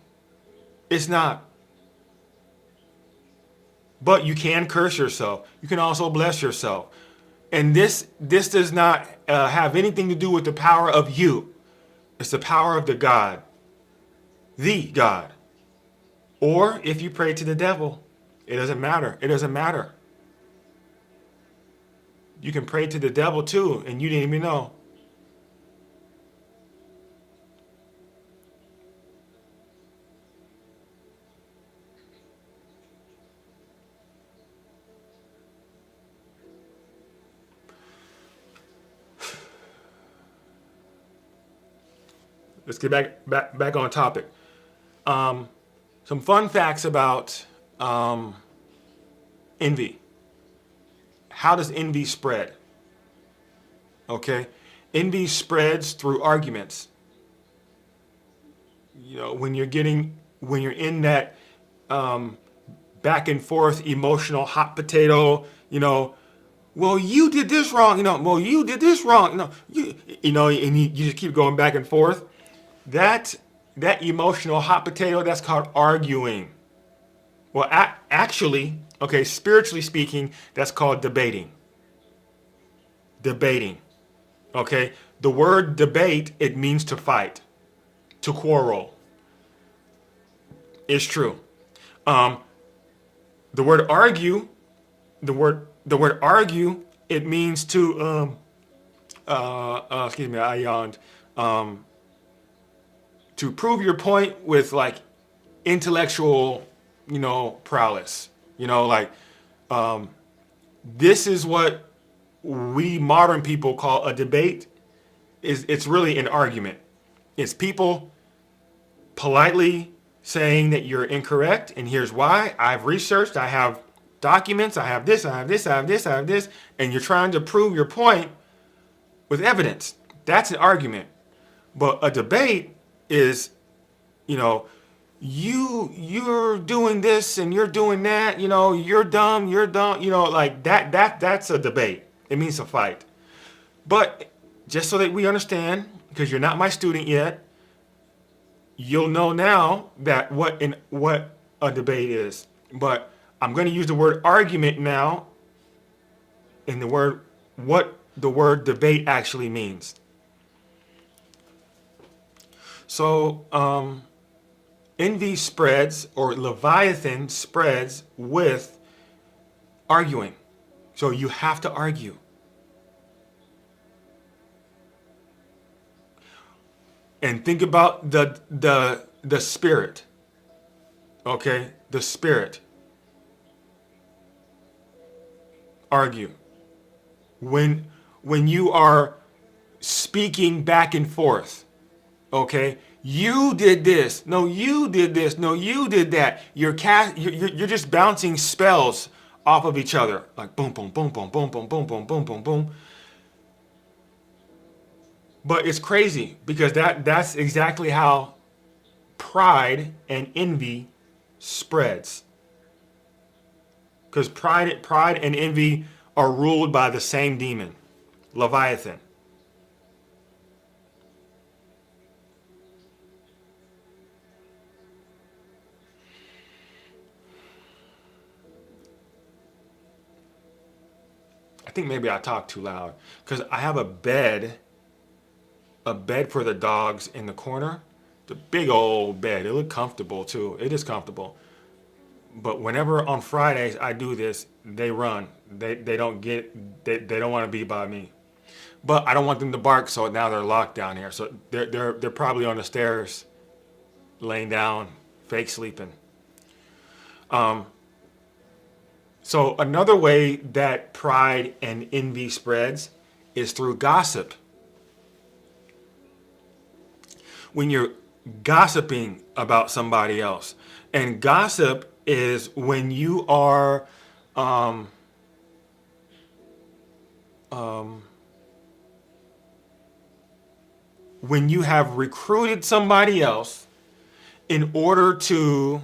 It's not. But you can curse yourself. You can also bless yourself. And this does not have anything to do with the power of you. It's the power of the God. The God. Or if you pray to the devil, it doesn't matter. It doesn't matter. You can pray to the devil too, and you didn't even know. Let's get back on topic. Some fun facts about envy. How does envy spread? Okay, envy spreads through arguments. You know, when you're in that back and forth emotional hot potato, well, you did this wrong, well, you did this wrong, and you just keep going back and forth. That emotional hot potato, that's called arguing. Well, actually, okay, spiritually speaking, that's called debating. Debating. Okay? The word debate, it means to fight, to quarrel. It's true. The word argue, the word argue, it means to excuse me, I yawned. To prove your point with like intellectual, prowess. This is what we modern people call a debate. It's really an argument. It's people politely saying that you're incorrect, and here's why. I've researched, I have documents, I have this, I have this, I have this, I have this, and you're trying to prove your point with evidence. That's an argument. But a debate is, you're doing this and you're doing that, you're dumb, like that's a debate. It means to fight. But just so that we understand, because you're not my student yet, you'll know now that what a debate is. But I'm going to use the word argument now in what the word debate actually means. So, envy spreads, or Leviathan spreads with arguing. So you have to argue. And think about the spirit. okay, the spirit, argue. When you are speaking back and forth, okay, you did this, no, you did this, no, you did that. You're just bouncing spells off of each other, like boom, boom, boom, boom, boom, boom, boom, boom, boom, boom, boom. But it's crazy because that's exactly how pride and envy spreads. Because pride and envy are ruled by the same demon, Leviathan. I think maybe I talk too loud because I have a bed for the dogs in the corner. It's a big old bed. It look comfortable too. It is comfortable. But whenever on Fridays I do this, they run. They don't want to be by me. But I don't want them to bark, so now they're locked down here. So they're probably on the stairs, laying down, fake sleeping. So another way that pride and envy spreads is through gossip. When you're gossiping about somebody else, and gossip is when you are when you have recruited somebody else in order to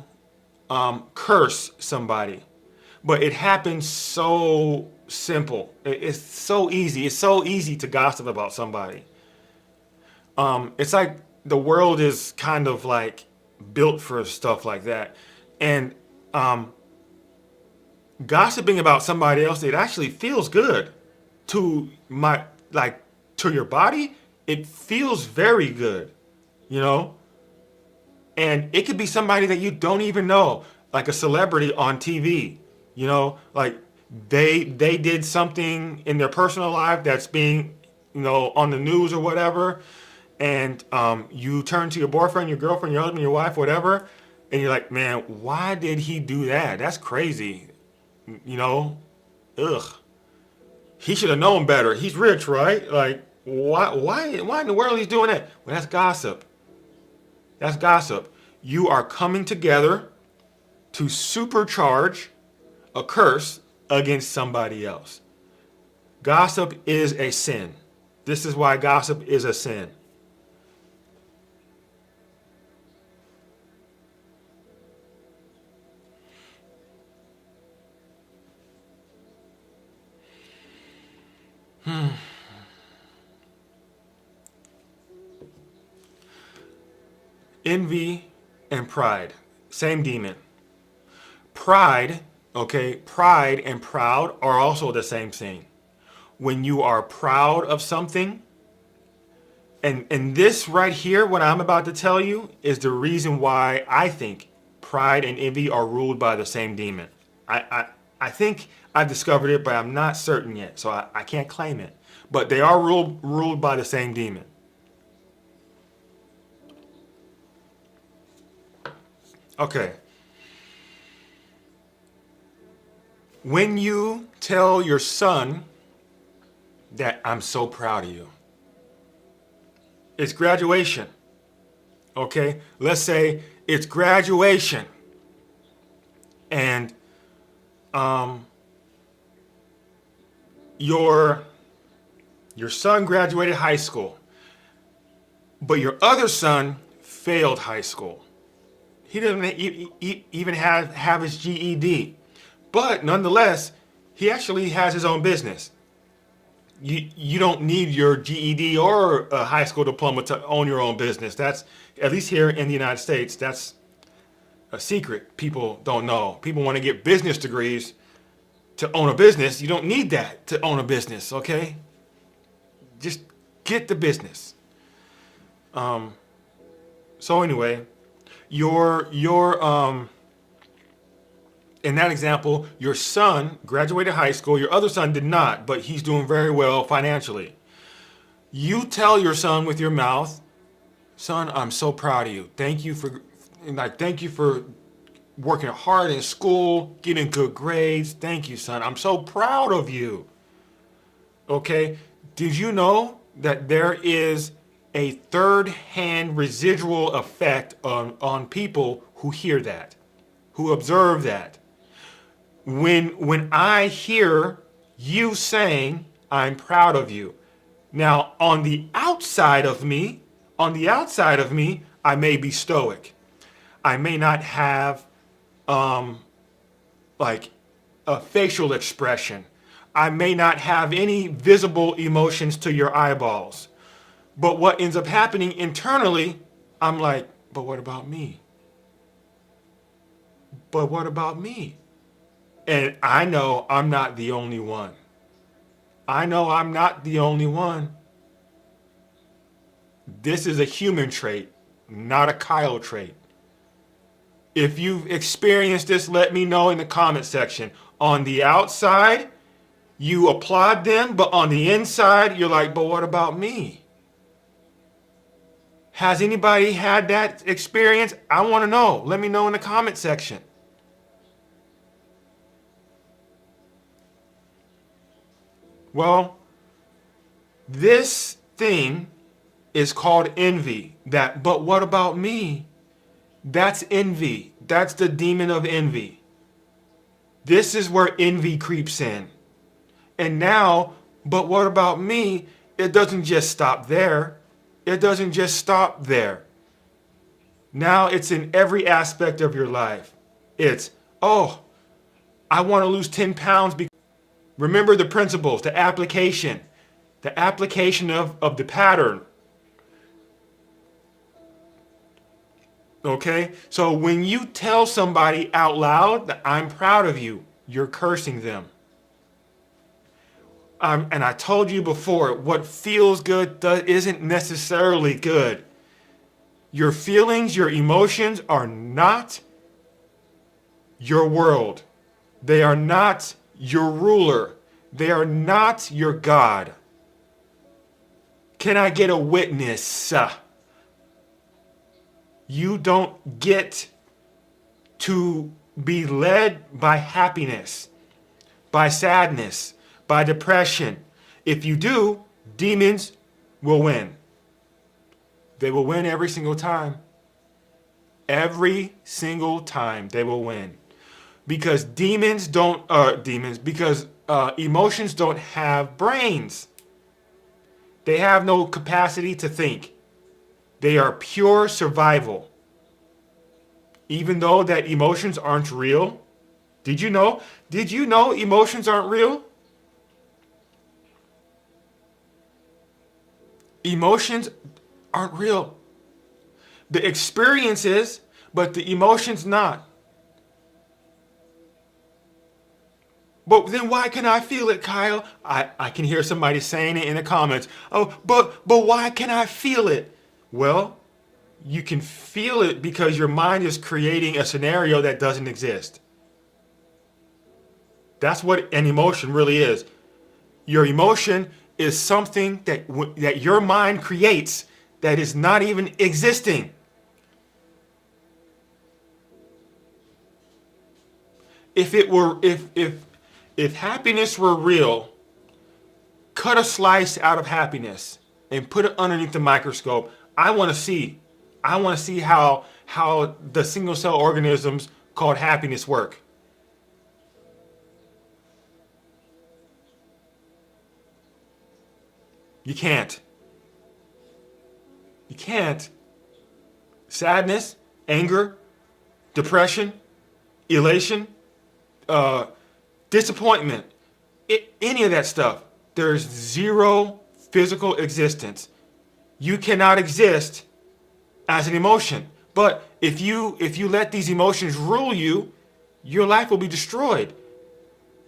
curse somebody. But it happens so simple. It's so easy. It's so easy to gossip about somebody. It's like the world is kind of like built for stuff like that. And gossiping about somebody else, it actually feels good to my, like, to your body. It feels very good, you know? And it could be somebody that you don't even know, like a celebrity on TV, you know, like they did something in their personal life that's being, you know, on the news or whatever. And you turn to your boyfriend, your girlfriend, your husband, your wife, whatever, and you're like, man, why did he do that? That's crazy. You know, ugh. He should have known better. He's rich, right? Like, why in the world he's doing that? Well, that's gossip. That's gossip. You are coming together to supercharge a curse against somebody else. Gossip is a sin. This is why gossip is a sin. Envy and pride, same demon. Pride, okay, pride and proud are also the same thing. When you are proud of something, and this right here, what I'm about to tell you, is the reason why I think pride and envy are ruled by the same demon. I think I've discovered it, but I'm not certain yet, so I can't claim it. But they are ruled by the same demon. Okay. When you tell your son that I'm so proud of you, it's graduation. Okay? Let's say it's graduation. And your son graduated high school, but your other son failed high school. He doesn't even have his GED. But nonetheless, he actually has his own business. You don't need your GED or a high school diploma to own your own business. That's, at least here in the United States, that's a secret people don't know. People want to get business degrees to own a business. You don't need that to own a business, okay? Just get the business. So anyway, your in that example, your son graduated high school, your other son did not, but he's doing very well financially. You tell your son with your mouth, son, I'm so proud of you. Thank you for working hard in school, getting good grades. Thank you, son. I'm so proud of you. Okay? Did you know that there is a third-hand residual effect on people who hear that, who observe that? When I hear you saying, I'm proud of you. Now, on the outside of me, I may be stoic. I may not have like a facial expression. I may not have any visible emotions to your eyeballs. But what ends up happening internally, I'm like, but what about me? But what about me? And I know I'm not the only one. I know I'm not the only one. This is a human trait, not a Kyle trait. If you've experienced this, let me know in the comment section. On the outside, you applaud them, but on the inside, you're like, but what about me? Has anybody had that experience? I want to know. Let me know in the comment section. Well, this thing is called envy. But what about me? That's envy. That's the demon of envy. This is where envy creeps in. And now, but what about me? It doesn't just stop there. It doesn't just stop there. Now it's in every aspect of your life. It's, oh, I want to lose 10 pounds. Remember the principles, the application of the pattern. Okay? So when you tell somebody out loud that I'm proud of you, you're cursing them. And I told you before, what feels good isn't necessarily good. Your feelings, your emotions are not your world. They are not your ruler. They are not your God. Can I get a witness? You don't get to be led by happiness, by sadness, by depression. If you do, demons will win. They will win every single time. Every single time they will win. Because emotions don't have brains. They have no capacity to think. They are pure survival. Even though that emotions aren't real. Did you know emotions aren't real? Emotions aren't real. The experience is, but the emotion's not. But then why can I feel it, Kyle? I can hear somebody saying it in the comments. Oh, but why can I feel it? Well, you can feel it because your mind is creating a scenario that doesn't exist. That's what an emotion really is. Your emotion is something that your mind creates that is not even existing. If happiness were real, cut a slice out of happiness and put it underneath the microscope. I want to see how the single cell organisms called happiness work. You can't. You can't. Sadness, anger, depression, elation, disappointment, any of that stuff. There's zero physical existence. You cannot exist as an emotion. But if you let these emotions rule you, your life will be destroyed.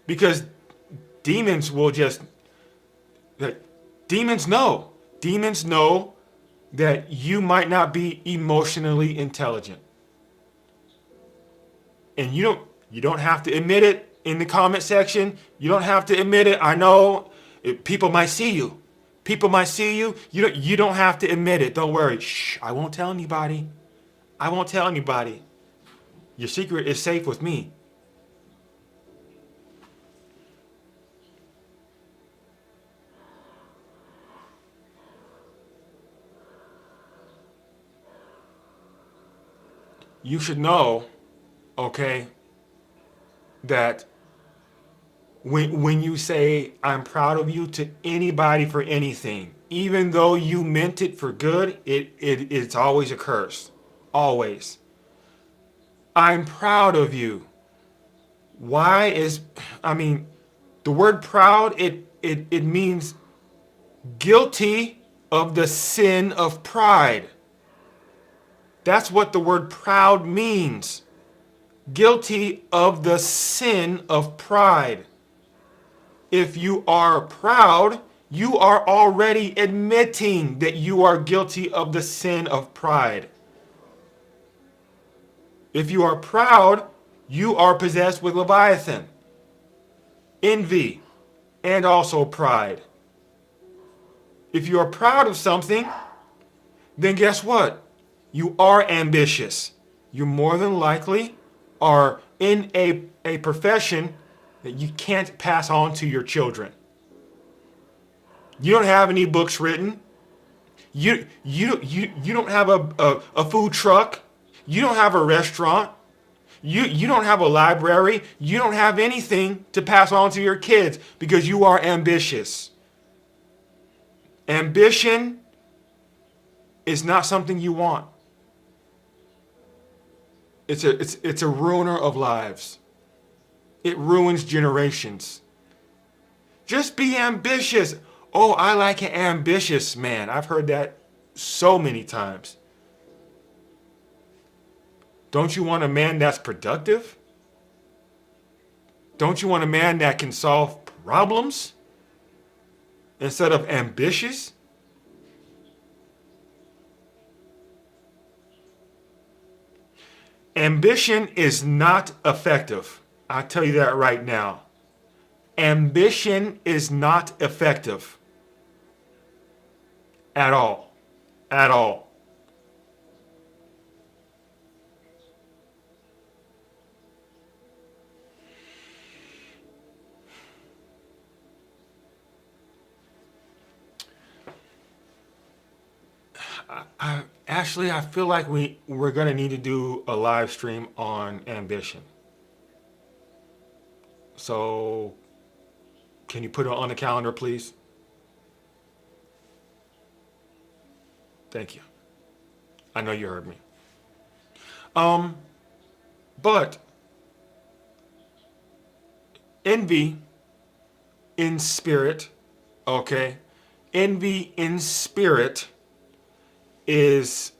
Because demons will just... Demons know that you might not be emotionally intelligent. And you don't have to admit it in the comment section. You don't have to admit it. I know people might see you. You don't have to admit it. Don't worry. Shh, I won't tell anybody. Your secret is safe with me. You should know, okay, that when you say I'm proud of you to anybody for anything, even though you meant it for good, it's always a curse. Always. I'm proud of you. Why is I mean the word proud it means guilty of the sin of pride. That's what the word proud means. Guilty of the sin of pride. If you are proud, you are already admitting that you are guilty of the sin of pride. If you are proud, you are possessed with Leviathan, envy, and also pride. If you are proud of something, then guess what? You are ambitious. You more than likely are in a profession that you can't pass on to your children. You don't have any books written. You don't have a food truck. You don't have a restaurant. You don't have a library. You don't have anything to pass on to your kids because you are ambitious. Ambition is not something you want. It's a ruiner of lives. It ruins generations. Just be ambitious. Oh, I like an ambitious man. I've heard that so many times. Don't you want a man that's productive? Don't you want a man that can solve problems instead of ambitious? Ambition is not effective. I'll tell you that right now. Ambition is not effective. At all. At all. Actually, I feel like we're going to need to do a live stream on ambition. So, can you put it on the calendar, please? Thank you. I know you heard me. But envy in spirit, okay? Envy in spirit is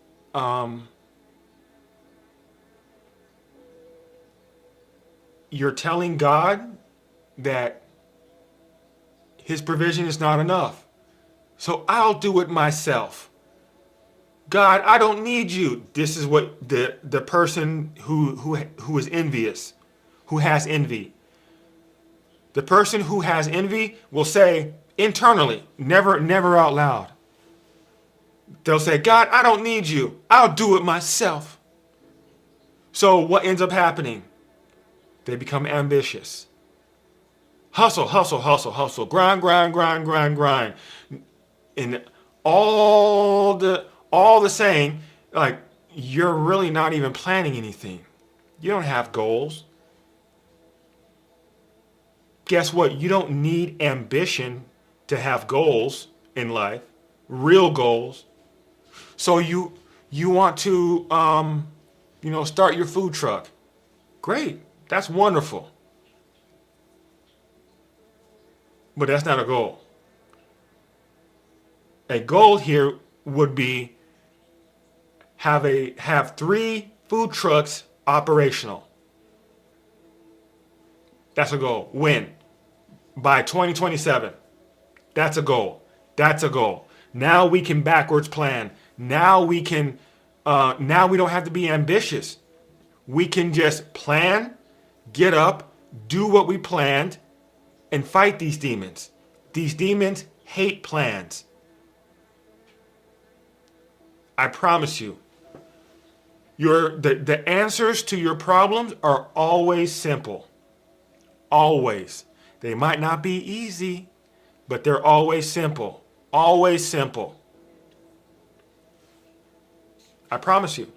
you're telling God that his provision is not enough. So I'll do it myself. God, I don't need you. This is what the person who is envious, who has envy. The person who has envy will say internally, never out loud. They'll say, God, I don't need you. I'll do it myself. So what ends up happening? They become ambitious. Hustle, hustle, hustle, hustle. Grind, grind, grind, grind, grind. And all the saying, like, you're really not even planning anything. You don't have goals. Guess what? You don't need ambition to have goals in life, real goals. So you want to start your food truck. Great. That's wonderful. But that's not a goal. A goal here would be have 3 food trucks operational. That's a goal. When? By 2027. That's a goal. That's a goal. Now we can backwards plan. Now we can. Now we don't have to be ambitious. We can just plan, get up, do what we planned, and fight these demons. These demons hate plans. I promise you. The answers to your problems are always simple. Always. They might not be easy, but they're always simple. Always simple. I promise you.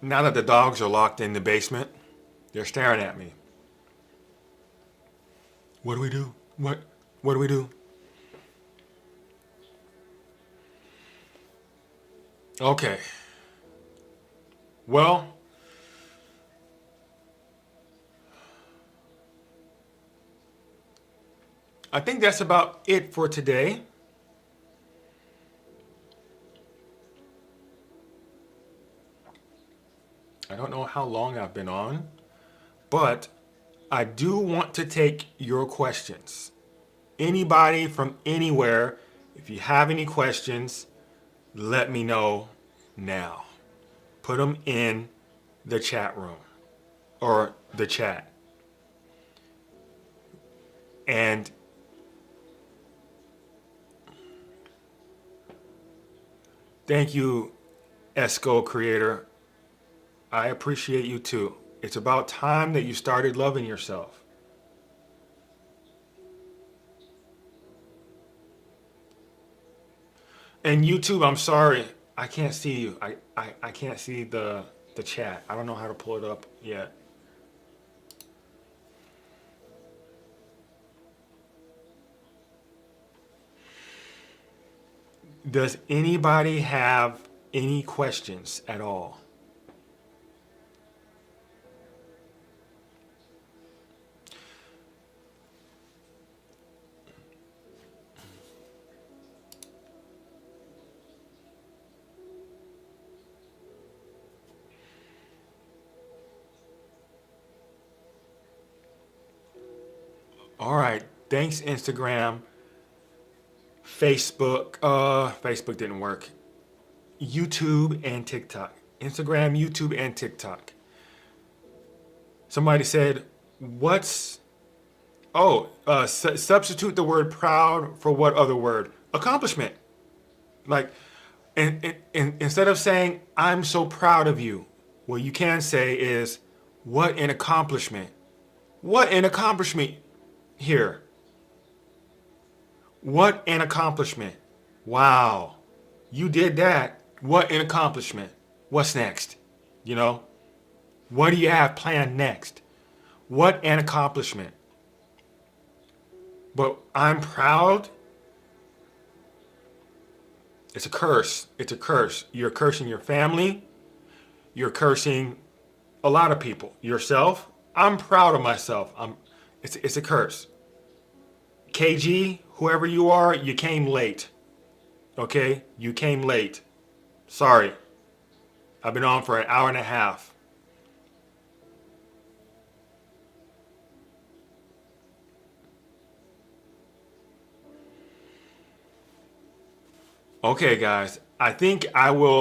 Now that the dogs are locked in the basement, they're staring at me. What do we do? What do we do? Okay. Well, I think that's about it for today. I don't know how long I've been on, but I do want to take your questions. Anybody from anywhere, if you have any questions, let me know now. Put them in the chat room or the chat. And thank you, Esco Creator. I appreciate you too. It's about time that you started loving yourself. And YouTube, I'm sorry, I can't see you. I can't see the chat. I don't know how to pull it up yet. Does anybody have any questions at all? All right. Thanks, Instagram. Facebook. Facebook didn't work. YouTube and TikTok. Instagram, YouTube, and TikTok. Somebody said, "What's substitute the word proud for what other word? Accomplishment. Like, and instead of saying I'm so proud of you, what you can say is, what an accomplishment. What an accomplishment here. What an accomplishment. Wow. You did that. What an accomplishment. What's next? You know? What do you have planned next? What an accomplishment. But I'm proud. It's a curse. It's a curse. You're cursing your family. You're cursing a lot of people. Yourself. I'm proud of myself. It's a curse. KG, whoever you are, you came late. Okay? You came late. Sorry. I've been on for an hour and a half. Okay, guys. I think I will